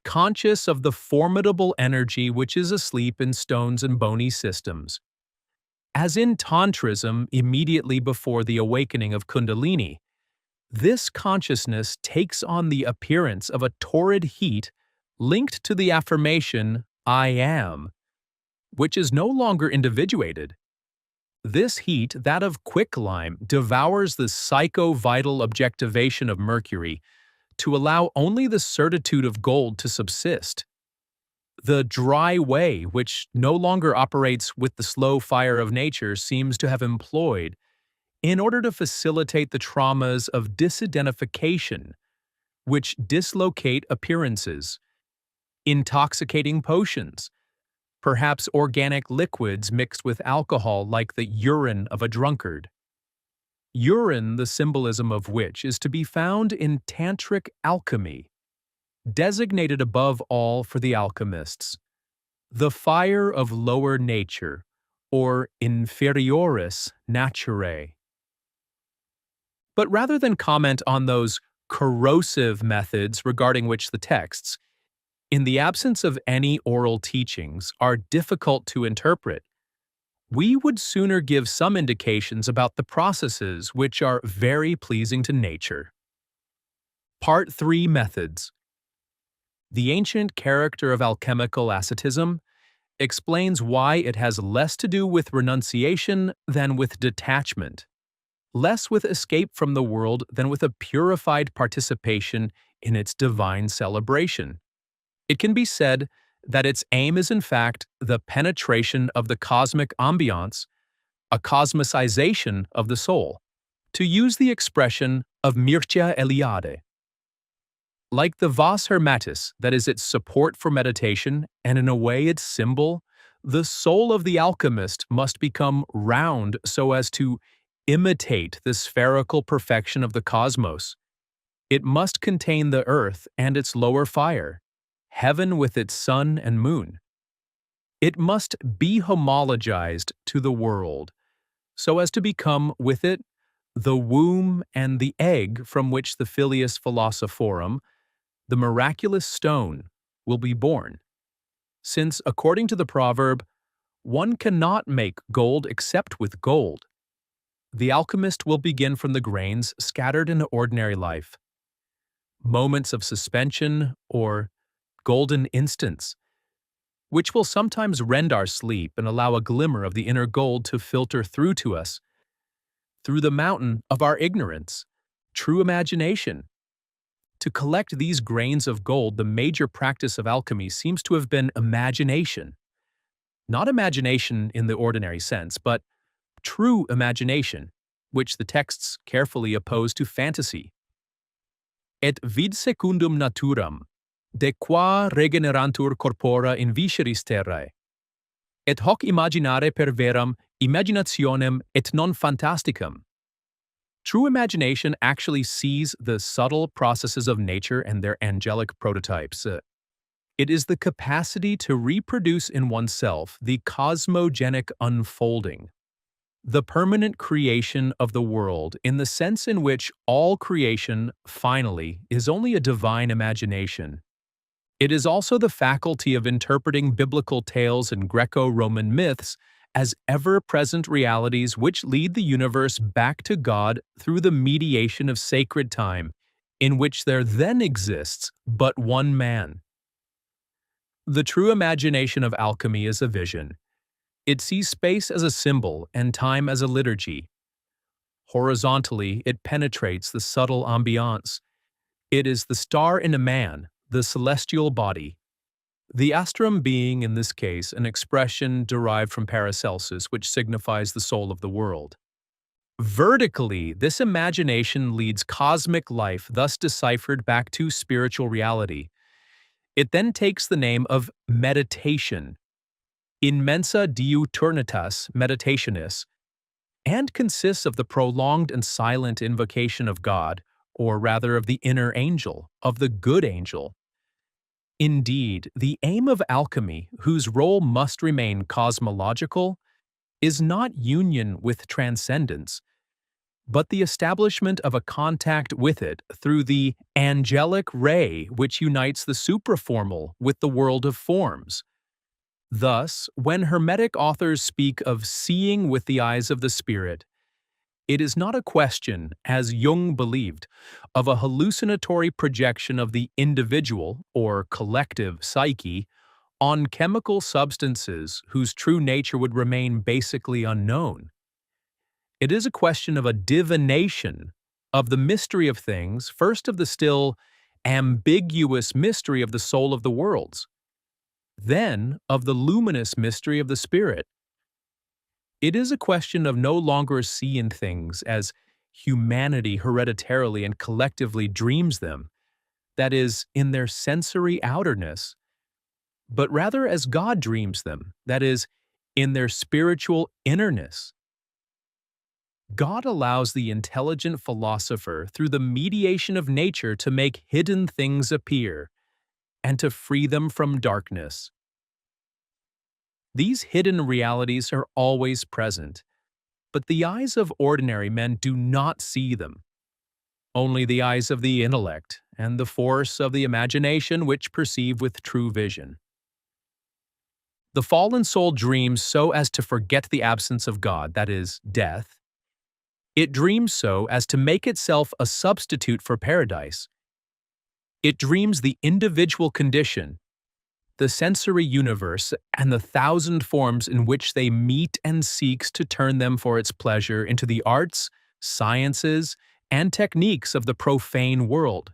conscious of the formidable energy which is asleep in stones and bony systems. As in tantrism immediately before the awakening of Kundalini, this consciousness takes on the appearance of a torrid heat linked to the affirmation, I am, which is no longer individuated. This heat, that of quicklime, devours the psycho-vital objectivation of Mercury to allow only the certitude of gold to subsist. The dry way, which no longer operates with the slow fire of nature, seems to have employed in order to facilitate the traumas of disidentification, which dislocate appearances, intoxicating potions, perhaps organic liquids mixed with alcohol like the urine of a drunkard. Urine, the symbolism of which is to be found in tantric alchemy, designated above all for the alchemists, the fire of lower nature, or inferioris naturae. But rather than comment on those corrosive methods regarding which the texts, in the absence of any oral teachings, are difficult to interpret, we would sooner give some indications about the processes which are very pleasing to nature. Part 3 Methods. The ancient character of alchemical asceticism explains why it has less to do with renunciation than with detachment, less with escape from the world than with a purified participation in its divine celebration. It can be said that its aim is in fact the penetration of the cosmic ambiance, a cosmicization of the soul, to use the expression of Mircea Eliade. Like the vas hermetis that is its support for meditation and in a way its symbol, the soul of the alchemist must become round so as to imitate the spherical perfection of the cosmos. It must contain the earth and its lower fire, heaven with its sun and moon. It must be homologized to the world, so as to become with it the womb and the egg from which the filius philosophorum, the miraculous stone, will be born. Since, according to the proverb, one cannot make gold except with gold, the alchemist will begin from the grains scattered in ordinary life. Moments of suspension, or golden instants, which will sometimes rend our sleep and allow a glimmer of the inner gold to filter through to us, through the mountain of our ignorance, true imagination. To collect these grains of gold, the major practice of alchemy seems to have been imagination. Not imagination in the ordinary sense, but true imagination, which the texts carefully oppose to fantasy. Et vid secundum naturam, de qua regenerantur corpora in visceris terrae, et hoc imaginare per veram imaginationem et non fantasticum. True imagination actually sees the subtle processes of nature and their angelic prototypes. It is the capacity to reproduce in oneself the cosmogenic unfolding, the permanent creation of the world in the sense in which all creation, finally, is only a divine imagination. It is also the faculty of interpreting biblical tales and Greco-Roman myths as ever-present realities which lead the universe back to God through the mediation of sacred time, in which there then exists but one man. The true imagination of alchemy is a vision. It sees space as a symbol and time as a liturgy. Horizontally, it penetrates the subtle ambiance. It is the star in a man, the celestial body. The astrum being, in this case, an expression derived from Paracelsus, which signifies the soul of the world. Vertically, this imagination leads cosmic life, thus deciphered back to spiritual reality. It then takes the name of meditation, in mensa diuturnitas meditationis, and consists of the prolonged and silent invocation of God, or rather of the inner angel, of the good angel. Indeed, the aim of alchemy, whose role must remain cosmological, is not union with transcendence, but the establishment of a contact with it through the angelic ray which unites the supraformal with the world of forms. Thus, when Hermetic authors speak of seeing with the eyes of the spirit, it is not a question, as Jung believed, of a hallucinatory projection of the individual or collective psyche on chemical substances whose true nature would remain basically unknown. It is a question of a divination of the mystery of things, first of the still ambiguous mystery of the soul of the worlds, then of the luminous mystery of the spirit. It is a question of no longer seeing things as humanity hereditarily and collectively dreams them, that is, in their sensory outerness, but rather as God dreams them, that is, in their spiritual innerness. God allows the intelligent philosopher through the mediation of nature to make hidden things appear, and to free them from darkness. These hidden realities are always present, but the eyes of ordinary men do not see them. Only the eyes of the intellect and the force of the imagination which perceive with true vision. The fallen soul dreams so as to forget the absence of God, that is, death. It dreams so as to make itself a substitute for paradise. It dreams the individual condition, the sensory universe, and the thousand forms in which they meet and seeks to turn them for its pleasure into the arts, sciences, and techniques of the profane world.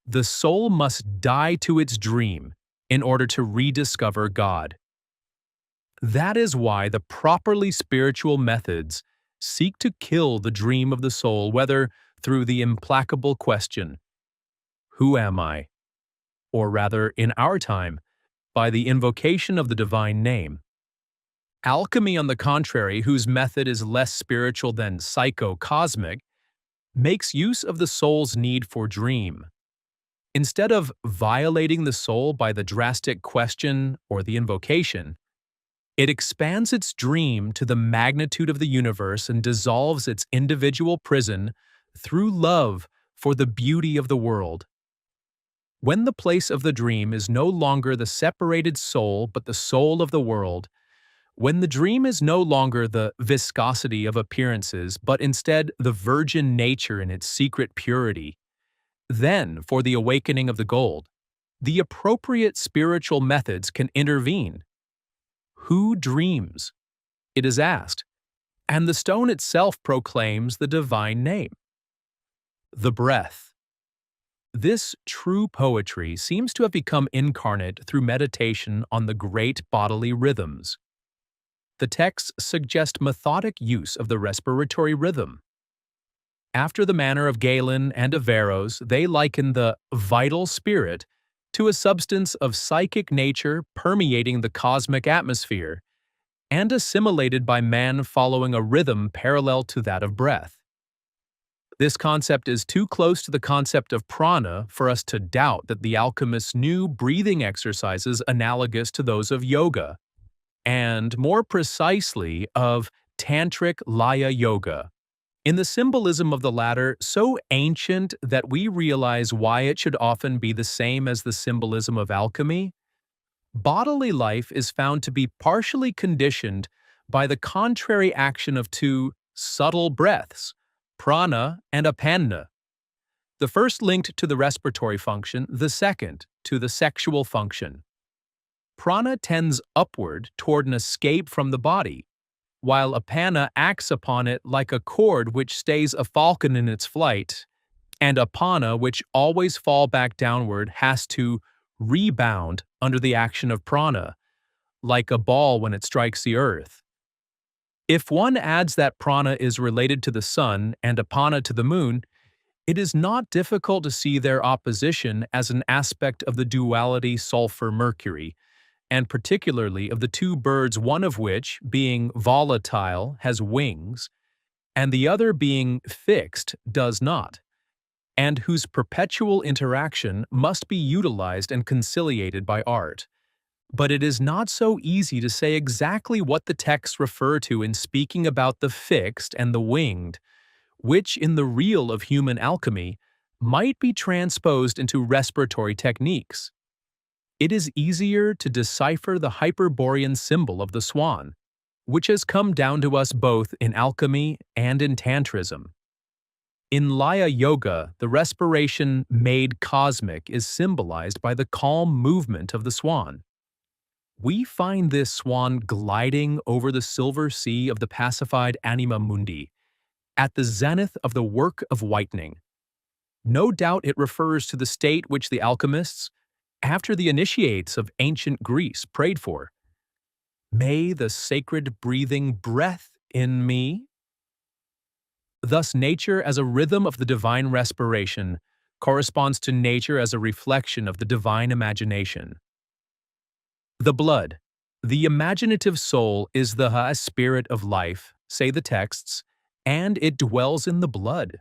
The soul must die to its dream in order to rediscover God. That is why the properly spiritual methods seek to kill the dream of the soul, whether through the implacable question, "Who am I?" or rather, in our time, by the invocation of the divine name. Alchemy, on the contrary, whose method is less spiritual than psycho-cosmic, makes use of the soul's need for dream. Instead of violating the soul by the drastic question or the invocation, it expands its dream to the magnitude of the universe and dissolves its individual prison through love for the beauty of the world. When the place of the dream is no longer the separated soul but the soul of the world, when the dream is no longer the viscosity of appearances but instead the virgin nature in its secret purity, then, for the awakening of the gold, the appropriate spiritual methods can intervene. Who dreams? It is asked, and the stone itself proclaims the divine name. The breath. This true poetry seems to have become incarnate through meditation on the great bodily rhythms. The texts suggest methodic use of the respiratory rhythm. After the manner of Galen and Averroes, they liken the vital spirit to a substance of psychic nature permeating the cosmic atmosphere and assimilated by man following a rhythm parallel to that of breath. This concept is too close to the concept of prana for us to doubt that the alchemists knew breathing exercises analogous to those of yoga, and more precisely of tantric laya yoga. In the symbolism of the latter, so ancient that we realize why it should often be the same as the symbolism of alchemy, bodily life is found to be partially conditioned by the contrary action of two subtle breaths, prana and apanna. The first linked to the respiratory function, the second to the sexual function. Prana tends upward toward an escape from the body, while apanna acts upon it like a cord which stays a falcon in its flight, and apana, which always fall back downward, has to rebound under the action of prana, like a ball when it strikes the earth. If one adds that prana is related to the sun and apana to the moon, it is not difficult to see their opposition as an aspect of the duality sulfur-mercury, and particularly of the two birds, one of which, being volatile, has wings, and the other being fixed, does not, and whose perpetual interaction must be utilized and conciliated by art. But it is not so easy to say exactly what the texts refer to in speaking about the fixed and the winged, which in the real of human alchemy might be transposed into respiratory techniques. It is easier to decipher the Hyperborean symbol of the swan, which has come down to us both in alchemy and in tantrism. In Laya Yoga, the respiration made cosmic is symbolized by the calm movement of the swan. We find this swan gliding over the silver sea of the pacified anima mundi, at the zenith of the work of Whitening. No doubt it refers to the state which the alchemists, after the initiates of ancient Greece, prayed for. May the sacred breathing breath in me. Thus, nature as a rhythm of the divine respiration corresponds to nature as a reflection of the divine imagination. The blood, the imaginative soul, is the spirit of life, say the texts, and it dwells in the blood.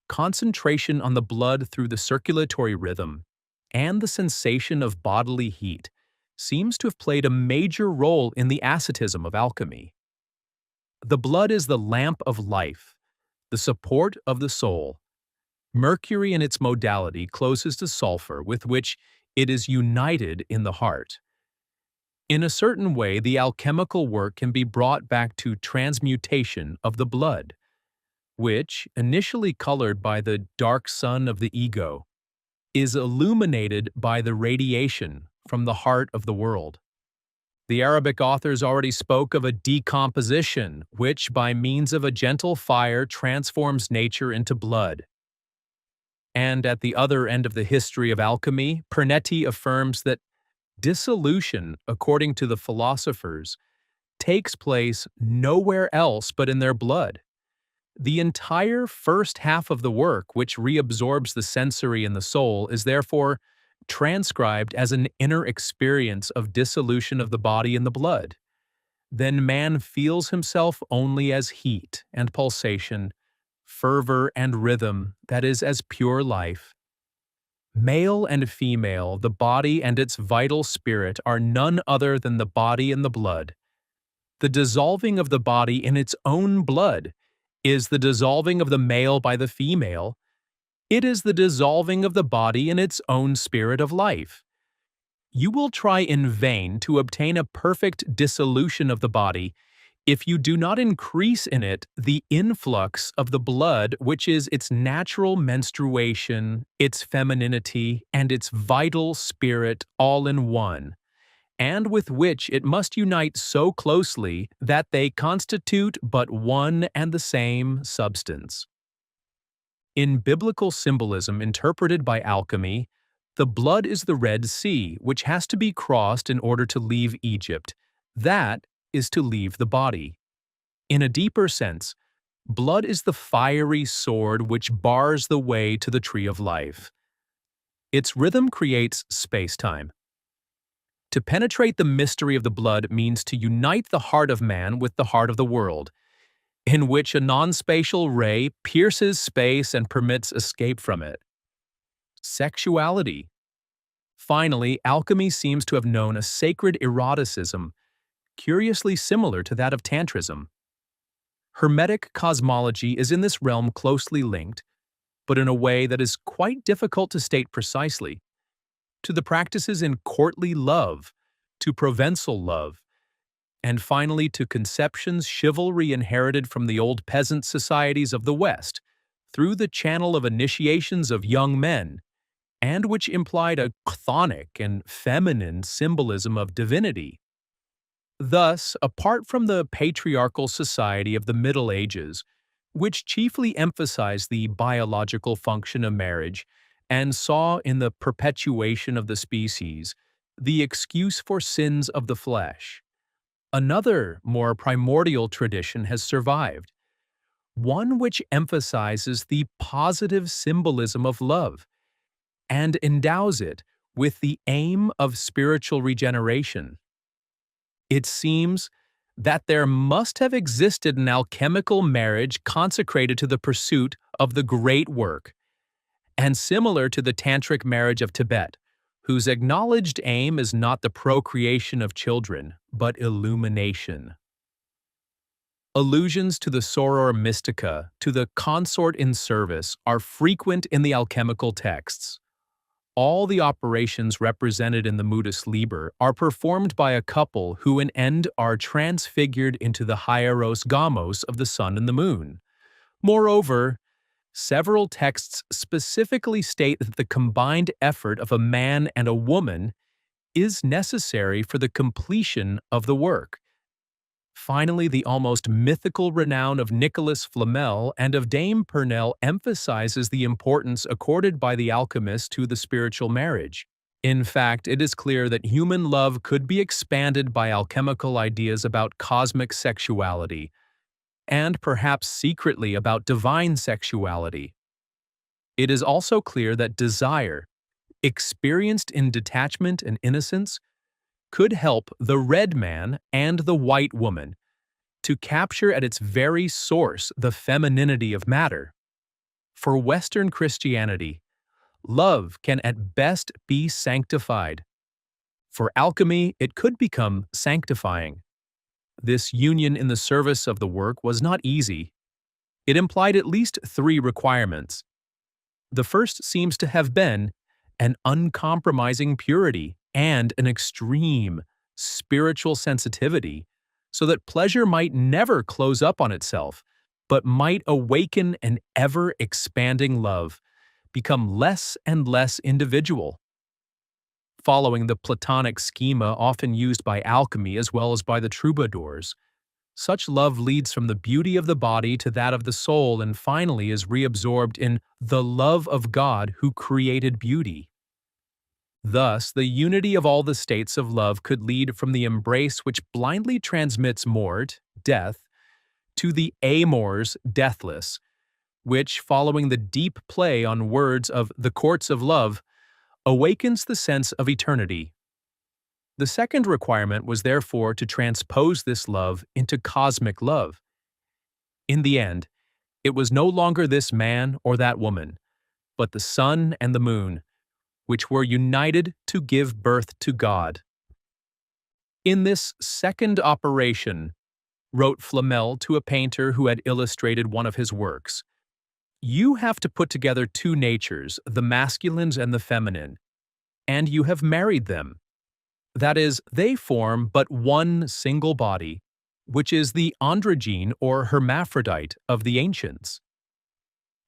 Concentration on the blood through the circulatory rhythm and the sensation of bodily heat seems to have played a major role in the asceticism of alchemy. The blood is the lamp of life, the support of the soul. Mercury in its modality closes to sulfur, with which it is united in the heart. In a certain way, the alchemical work can be brought back to transmutation of the blood, which, initially colored by the dark sun of the ego, is illuminated by the radiation from the heart of the world. The Arabic authors already spoke of a decomposition, which, by means of a gentle fire, transforms nature into blood. And at the other end of the history of alchemy, Pernetti affirms that dissolution, according to the philosophers, takes place nowhere else but in their blood. The entire first half of the work, which reabsorbs the sensory and the soul, is therefore transcribed as an inner experience of dissolution of the body in the blood. Then man feels himself only as heat and pulsation, fervor and rhythm, that is, as pure life. Male and female, the body and its vital spirit are none other than the body and the blood. The dissolving of the body in its own blood is the dissolving of the male by the female. It is the dissolving of the body in its own spirit of life. You will try in vain to obtain a perfect dissolution of the body if you do not increase in it the influx of the blood, which is its natural menstruation, its femininity, and its vital spirit all in one, and with which it must unite so closely that they constitute but one and the same substance. In biblical symbolism interpreted by alchemy, the blood is the Red Sea, which has to be crossed in order to leave Egypt. That is to leave the body. In a deeper sense, blood is the fiery sword which bars the way to the tree of life. Its rhythm creates space-time. To penetrate the mystery of the blood means to unite the heart of man with the heart of the world, in which a non-spatial ray pierces space and permits escape from it. Sexuality. Finally, alchemy seems to have known a sacred eroticism, curiously similar to that of tantrism. Hermetic cosmology is in this realm closely linked, but in a way that is quite difficult to state precisely, to the practices in courtly love, to Provençal love, and finally to conceptions chivalry inherited from the old peasant societies of the West, through the channel of initiations of young men, and which implied a chthonic and feminine symbolism of divinity. Thus, apart from the patriarchal society of the Middle Ages, which chiefly emphasized the biological function of marriage and saw in the perpetuation of the species the excuse for sins of the flesh, another, more primordial tradition has survived, one which emphasizes the positive symbolism of love and endows it with the aim of spiritual regeneration. It seems that there must have existed an alchemical marriage consecrated to the pursuit of the great work, and similar to the tantric marriage of Tibet, whose acknowledged aim is not the procreation of children, but illumination. Allusions to the soror mystica, to the consort in service, are frequent in the alchemical texts. All the operations represented in the Modus Liber are performed by a couple who in end are transfigured into the hieros gamos of the sun and the moon. Moreover, several texts specifically state that the combined effort of a man and a woman is necessary for the completion of the work. Finally, the almost mythical renown of Nicholas Flamel and of Dame Purnell emphasizes the importance accorded by the alchemists to the spiritual marriage. In fact, it is clear that human love could be expanded by alchemical ideas about cosmic sexuality, and perhaps secretly about divine sexuality. It is also clear that desire, experienced in detachment and innocence, could help the red man and the white woman to capture at its very source the femininity of matter. For Western Christianity, love can at best be sanctified. For alchemy, it could become sanctifying. This union in the service of the work was not easy. It implied at least 3 requirements. The first seems to have been an uncompromising purity and an extreme spiritual sensitivity, so that pleasure might never close up on itself, but might awaken an ever-expanding love, become less and less individual. Following the Platonic schema often used by alchemy as well as by the troubadours, such love leads from the beauty of the body to that of the soul and finally is reabsorbed in the love of God who created beauty. Thus, the unity of all the states of love could lead from the embrace which blindly transmits mort, death, to the amors, deathless, which, following the deep play on words of the courts of love, awakens the sense of eternity. The second requirement was therefore to transpose this love into cosmic love. In the end, it was no longer this man or that woman, but the sun and the moon, which were united to give birth to God. In this second operation, wrote Flamel to a painter who had illustrated one of his works, you have to put together 2 natures, the masculines and the feminine, and you have married them. That is, they form but one single body, which is the androgyne or hermaphrodite of the ancients.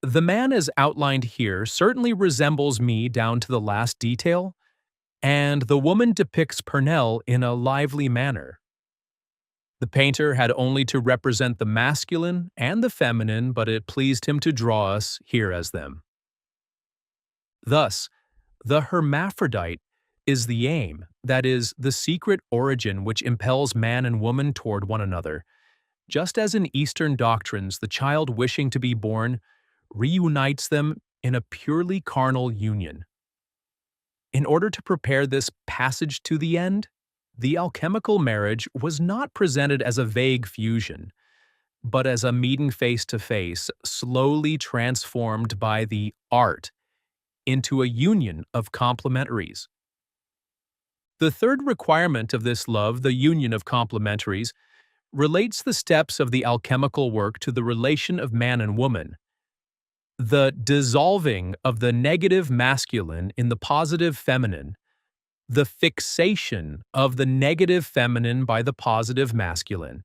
The man as outlined here certainly resembles me down to the last detail, and the woman depicts Purnell in a lively manner. The painter had only to represent the masculine and the feminine, but it pleased him to draw us here as them. Thus, the hermaphrodite is the aim, that is, the secret origin which impels man and woman toward one another. Just as in Eastern doctrines the child wishing to be born reunites them in a purely carnal union. In order to prepare this passage to the end, the alchemical marriage was not presented as a vague fusion, but as a meeting face to face, slowly transformed by the art into a union of complementaries. The third requirement of this love, the union of complementaries, relates the steps of the alchemical work to the relation of man and woman. The dissolving of the negative masculine in the positive feminine, the fixation of the negative feminine by the positive masculine.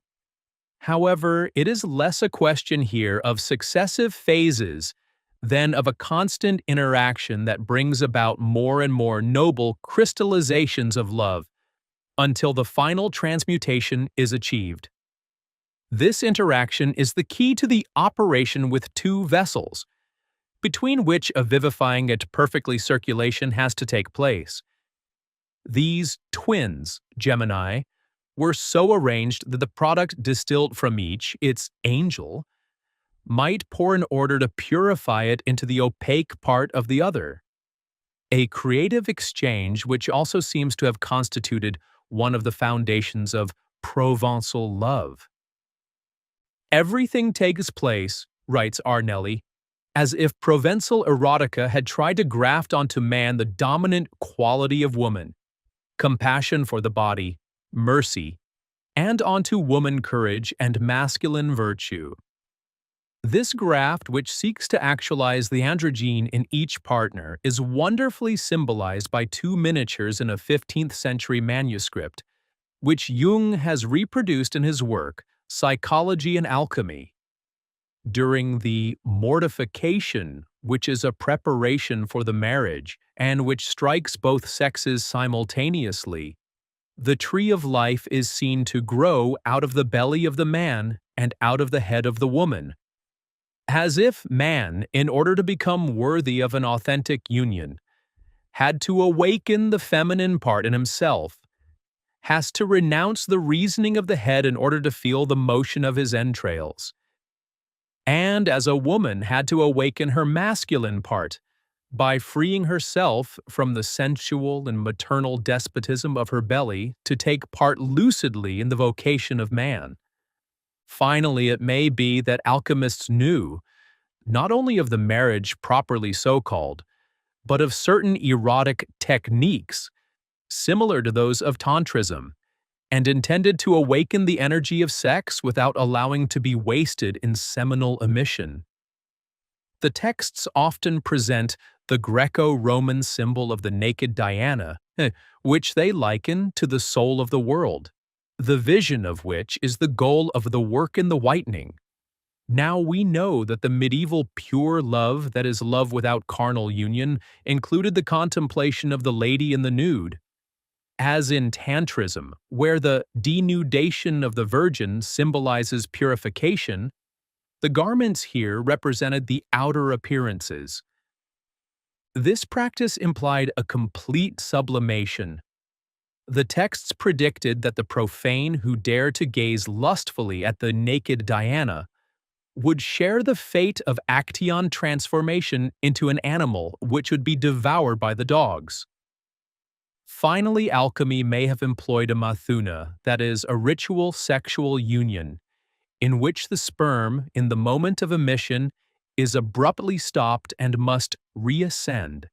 However, it is less a question here of successive phases than of a constant interaction that brings about more and more noble crystallizations of love until the final transmutation is achieved. This interaction is the key to the operation with two vessels, between which a vivifying and perfectly circulation has to take place. These twins, Gemini, were so arranged that the product distilled from each, its angel, might pour in order to purify it into the opaque part of the other. A creative exchange which also seems to have constituted one of the foundations of Provençal love. Everything takes place, writes Arnelli, as if Provençal erotica had tried to graft onto man the dominant quality of woman, compassion for the body, mercy, and onto woman courage and masculine virtue. This graft, which seeks to actualize the androgyne in each partner, is wonderfully symbolized by two miniatures in a 15th century manuscript, which Jung has reproduced in his work, Psychology and Alchemy. During the mortification, which is a preparation for the marriage, and which strikes both sexes simultaneously, the tree of life is seen to grow out of the belly of the man and out of the head of the woman, as if man, in order to become worthy of an authentic union, had to awaken the feminine part in himself, has to renounce the reasoning of the head in order to feel the motion of his entrails, and as a woman had to awaken her masculine part by freeing herself from the sensual and maternal despotism of her belly to take part lucidly in the vocation of man. Finally, it may be that alchemists knew not only of the marriage properly so called, but of certain erotic techniques similar to those of tantrism, and intended to awaken the energy of sex without allowing to be wasted in seminal emission. The texts often present the Greco-Roman symbol of the naked Diana, which they liken to the soul of the world, the vision of which is the goal of the work in the Whitening. Now we know that the medieval pure love, that is, love without carnal union, included the contemplation of the lady in the nude. As in tantrism, where the denudation of the virgin symbolizes purification, the garments here represented the outer appearances. This practice implied a complete sublimation. The texts predicted that the profane who dare to gaze lustfully at the naked Diana would share the fate of action transformation into an animal which would be devoured by the dogs. Finally, alchemy may have employed a mathuna, that is, a ritual sexual union, in which the sperm, in the moment of emission, is abruptly stopped and must reascend,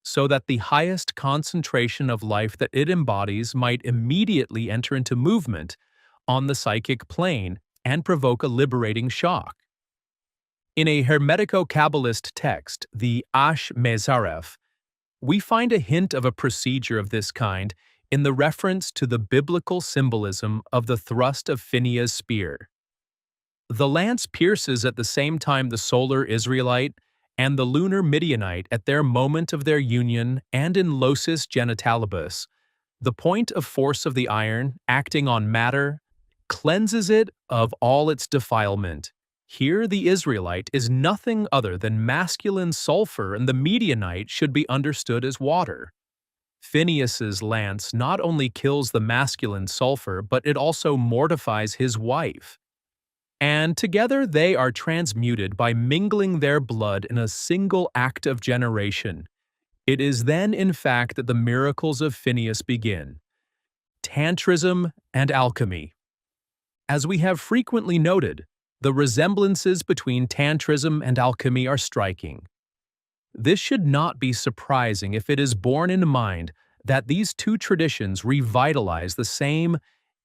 so that the highest concentration of life that it embodies might immediately enter into movement on the psychic plane and provoke a liberating shock. In a Hermetico-Kabbalist text, the Ash Mezaref, we find a hint of a procedure of this kind in the reference to the biblical symbolism of the thrust of Phinea's spear. The lance pierces at the same time the solar Israelite and the lunar Midianite at their moment of their union and in locis genitalibus, the point of force of the iron acting on matter cleanses it of all its defilement. Here the Israelite is nothing other than masculine sulfur, and the Midianite should be understood as water. Phineas's lance not only kills the masculine sulfur, but it also mortifies his wife. And together they are transmuted by mingling their blood in a single act of generation. It is then, in fact, that the miracles of Phineas begin. Tantrism and alchemy. As we have frequently noted, the resemblances between tantrism and alchemy are striking. This should not be surprising if it is borne in mind that these two traditions revitalize the same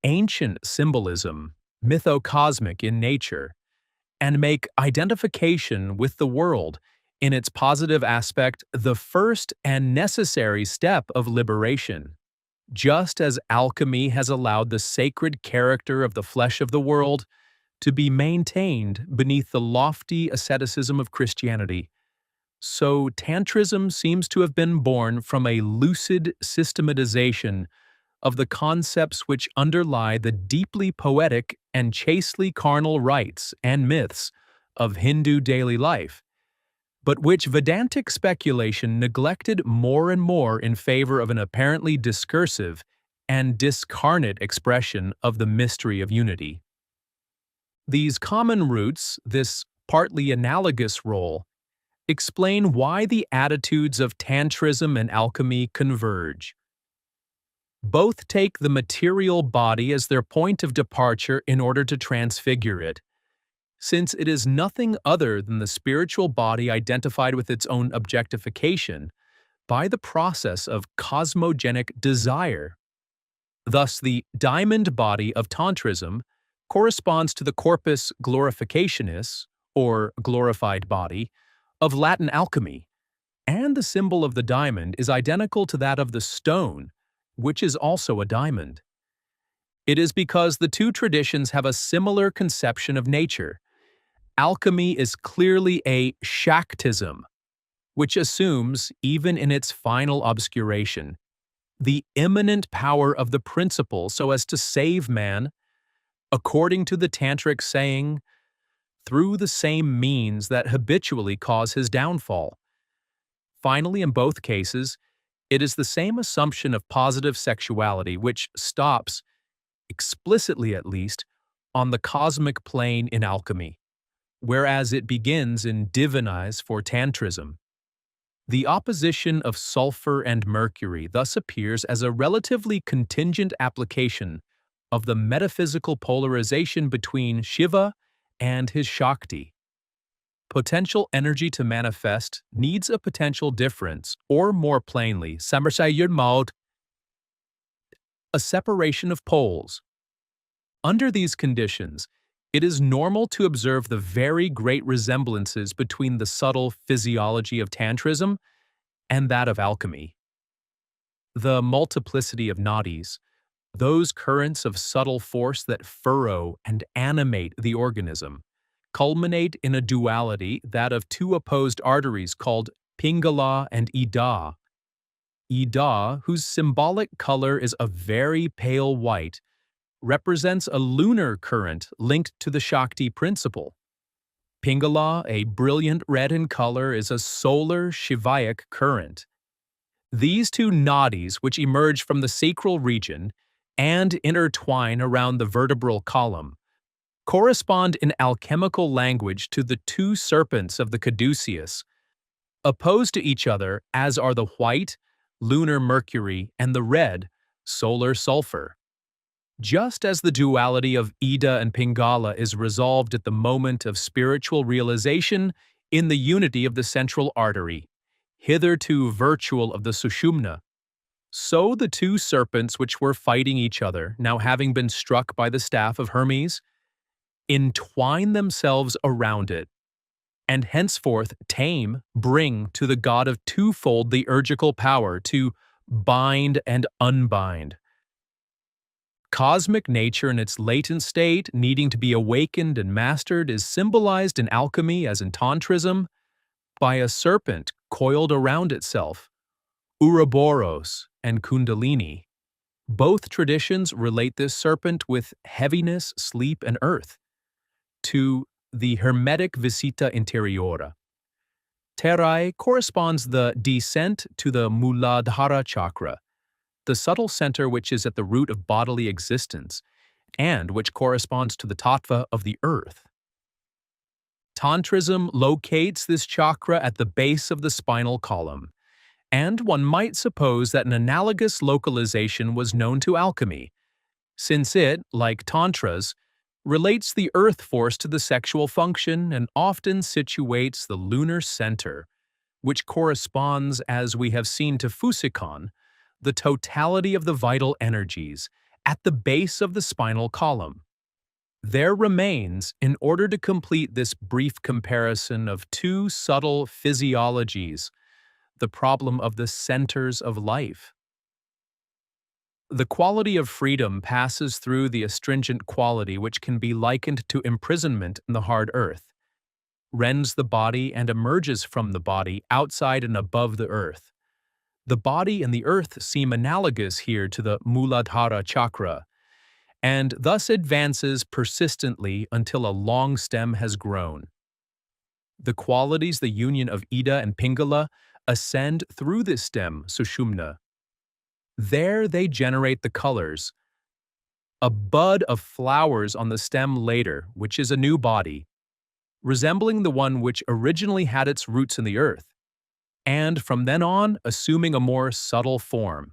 ancient symbolism, mythocosmic in nature, and make identification with the world in its positive aspect the first and necessary step of liberation. Just as alchemy has allowed the sacred character of the flesh of the world to be maintained beneath the lofty asceticism of Christianity, so tantrism seems to have been born from a lucid systematization of the concepts which underlie the deeply poetic and chastely carnal rites and myths of Hindu daily life, but which Vedantic speculation neglected more and more in favor of an apparently discursive and discarnate expression of the mystery of unity. These common roots, this partly analogous role, explain why the attitudes of tantrism and alchemy converge. Both take the material body as their point of departure in order to transfigure it, since it is nothing other than the spiritual body identified with its own objectification by the process of cosmogenic desire. Thus, the diamond body of tantrism corresponds to the corpus glorificationis, or glorified body, of Latin alchemy, and the symbol of the diamond is identical to that of the stone, which is also a diamond. It is because the two traditions have a similar conception of nature. Alchemy is clearly a Shaktism, which assumes, even in its final obscuration, the immanent power of the principle so as to save man, according to the tantric saying, through the same means that habitually cause his downfall. Finally, in both cases, it is the same assumption of positive sexuality which stops, explicitly at least, on the cosmic plane in alchemy, whereas it begins in divinize for tantrism. The opposition of sulfur and mercury thus appears as a relatively contingent application of the metaphysical polarization between Shiva and his Shakti. Potential energy to manifest needs a potential difference, or more plainly, a separation of poles. Under these conditions, it is normal to observe the very great resemblances between the subtle physiology of tantrism and that of alchemy. The multiplicity of nadis, those currents of subtle force that furrow and animate the organism, culminate in a duality, that of two opposed arteries called Pingala and Ida. Ida, whose symbolic color is a very pale white, represents a lunar current linked to the Shakti principle. Pingala, a brilliant red in color, is a solar Shivaic current. These two nadis, which emerge from the sacral region and intertwine around the vertebral column, correspond in alchemical language to the two serpents of the caduceus, opposed to each other as are the white, lunar mercury, and the red, solar sulfur. Just as the duality of Ida and Pingala is resolved at the moment of spiritual realization in the unity of the central artery, hitherto virtual of the Sushumna, so the two serpents which were fighting each other, now having been struck by the staff of Hermes, entwine themselves around it, and henceforth bring to the god of twofold the urgical power to bind and unbind. Cosmic nature in its latent state, needing to be awakened and mastered, is symbolized in alchemy as in tantrism by a serpent coiled around itself, Ouroboros and Kundalini, Both traditions relate this serpent with heaviness, sleep, and earth to the Hermetic visita interiora. Terrae corresponds the descent to the Muladhara chakra, the subtle center which is at the root of bodily existence, and which corresponds to the tattva of the earth. Tantrism locates this chakra at the base of the spinal column, and one might suppose that an analogous localization was known to alchemy, since it, like tantras, relates the earth force to the sexual function and often situates the lunar center, which corresponds, as we have seen, to Fusikon, the totality of the vital energies, at the base of the spinal column. There remains, in order to complete this brief comparison of two subtle physiologies, the problem of the centers of life. The quality of freedom passes through the astringent quality which can be likened to imprisonment in the hard earth, rends the body and emerges from the body outside and above the earth. The body and the earth seem analogous here to the Muladhara chakra, and thus advances persistently until a long stem has grown. The qualities, the union of Ida and Pingala, ascend through this stem, Sushumna. There they generate the colors. A bud of flowers on the stem later, which is a new body, resembling the one which originally had its roots in the earth, and from then on assuming a more subtle form.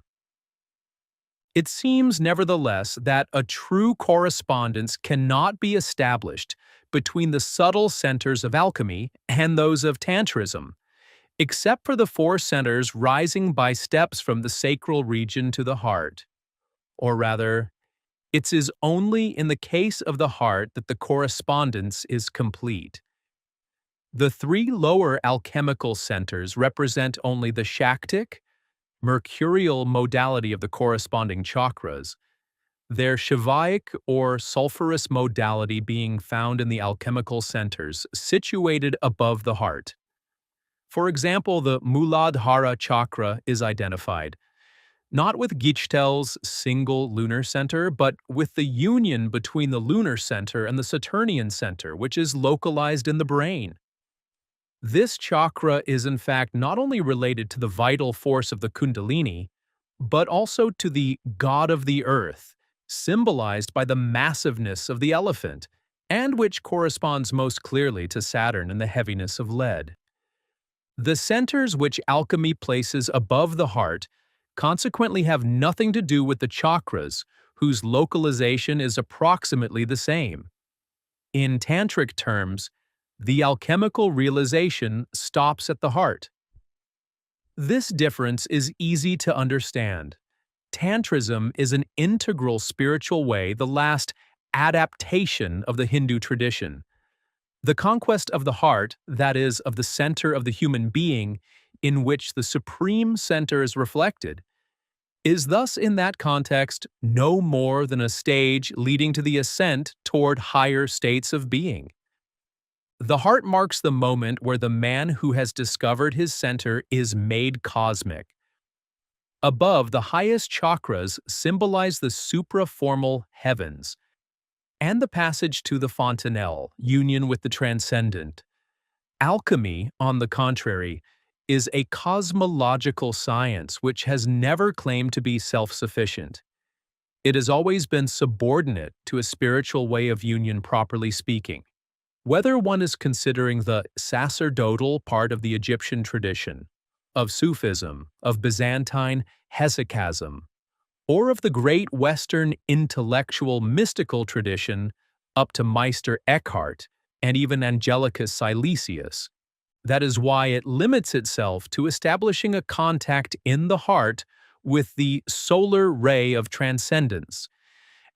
It seems, nevertheless, that a true correspondence cannot be established between the subtle centers of alchemy and those of tantrism, except for the four centers rising by steps from the sacral region to the heart. Or rather, it is only in the case of the heart that the correspondence is complete. The three lower alchemical centers represent only the Shaktic, mercurial modality of the corresponding chakras, their Shivaic or sulfurous modality being found in the alchemical centers situated above the heart. For example, the Muladhara chakra is identified, not with Gichtel's single lunar center, but with the union between the lunar center and the Saturnian center, which is localized in the brain. This chakra is in fact not only related to the vital force of the Kundalini, but also to the god of the earth, symbolized by the massiveness of the elephant, and which corresponds most clearly to Saturn and the heaviness of lead. The centers which alchemy places above the heart consequently have nothing to do with the chakras, whose localization is approximately the same. In tantric terms, the alchemical realization stops at the heart. This difference is easy to understand. Tantrism is an integral spiritual way, the last adaptation of the Hindu tradition. The conquest of the heart, that is, of the center of the human being, in which the supreme center is reflected, is thus in that context no more than a stage leading to the ascent toward higher states of being. The heart marks the moment where the man who has discovered his center is made cosmic. Above, the highest chakras symbolize the supraformal heavens, and the passage to the fontanelle, union with the transcendent. Alchemy, on the contrary, is a cosmological science which has never claimed to be self-sufficient. It has always been subordinate to a spiritual way of union, properly speaking. Whether one is considering the sacerdotal part of the Egyptian tradition, of Sufism, of Byzantine hesychasm, or of the great Western intellectual mystical tradition up to Meister Eckhart and even Angelicus Silesius, that is why it limits itself to establishing a contact in the heart with the solar ray of transcendence,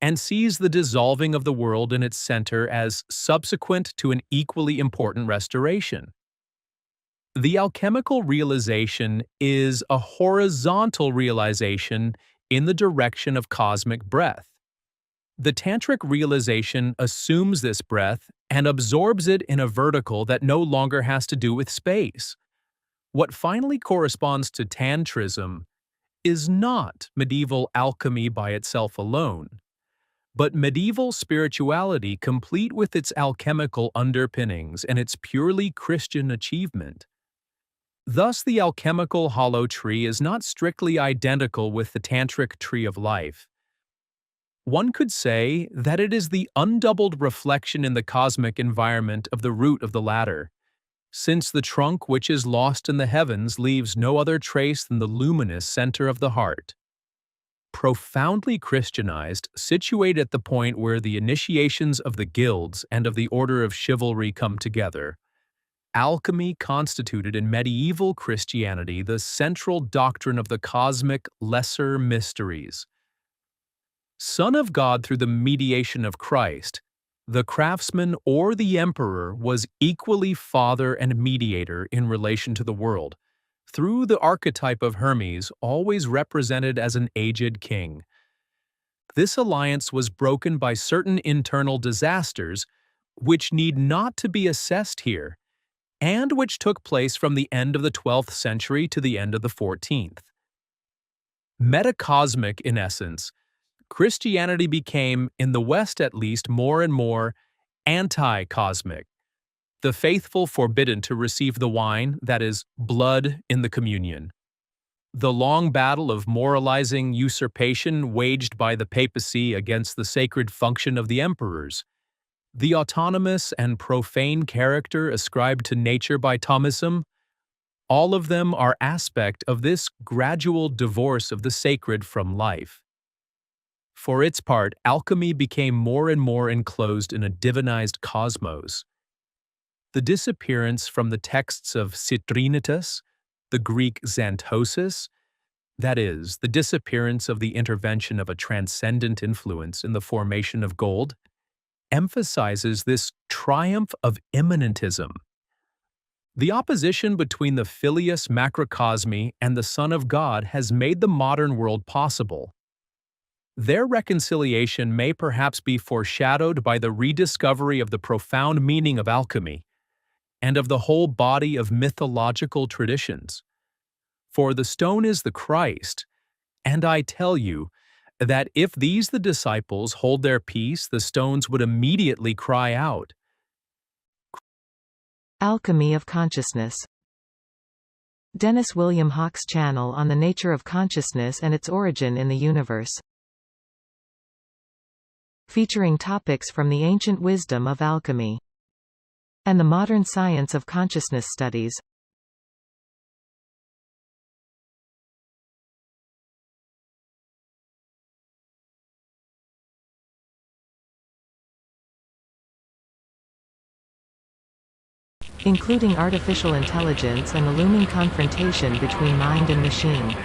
and sees the dissolving of the world in its center as subsequent to an equally important restoration. The alchemical realization is a horizontal realization in the direction of cosmic breath. The tantric realization assumes this breath and absorbs it in a vertical that no longer has to do with space. What finally corresponds to tantrism is not medieval alchemy by itself alone, but medieval spirituality complete with its alchemical underpinnings and its purely Christian achievement. Thus, the alchemical hollow tree is not strictly identical with the tantric tree of life. One could say that it is the undoubled reflection in the cosmic environment of the root of the latter, since the trunk which is lost in the heavens leaves no other trace than the luminous center of the heart. Profoundly Christianized, situated at the point where the initiations of the guilds and of the order of chivalry come together, alchemy constituted in medieval Christianity the central doctrine of the cosmic lesser mysteries. Son of God through the mediation of Christ, the craftsman or the emperor was equally father and mediator in relation to the world, through the archetype of Hermes always represented as an aged king. This alliance was broken by certain internal disasters, which need not to be assessed here, and which took place from the end of the 12th century to the end of the 14th. Metacosmic in essence, Christianity became, in the West at least, more and more anti-cosmic. The faithful forbidden to receive the wine, that is, blood, in the communion. The long battle of moralizing usurpation waged by the papacy against the sacred function of the emperors. The autonomous and profane character ascribed to nature by Thomism. All of them are aspect of this gradual divorce of the sacred from life. For its part, alchemy became more and more enclosed in a divinized cosmos. The disappearance from the texts of Citrinitatis, the Greek Xanthosis, that is, the disappearance of the intervention of a transcendent influence in the formation of gold, emphasizes this triumph of immanentism. The opposition between the filius macrocosmi and the Son of God has made the modern world possible. Their reconciliation may perhaps be foreshadowed by the rediscovery of the profound meaning of alchemy and of the whole body of mythological traditions. For the stone is the Christ, and I tell you that if these the disciples hold their peace, the stones would immediately cry out. Alchemy of Consciousness. Dennis William Hauck's channel on the nature of consciousness and its origin in the universe. Featuring topics from the ancient wisdom of alchemy and the modern science of consciousness studies. Including artificial intelligence and the looming confrontation between mind and machine.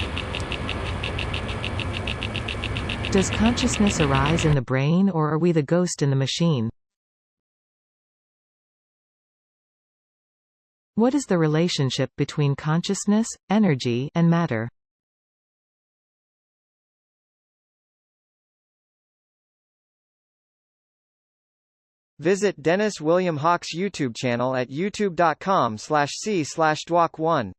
Does consciousness arise in the brain, or are we the ghost in the machine? What is the relationship between consciousness, energy, and matter? Visit Dennis William Hauck's YouTube channel at youtube.com/c/dwalk1.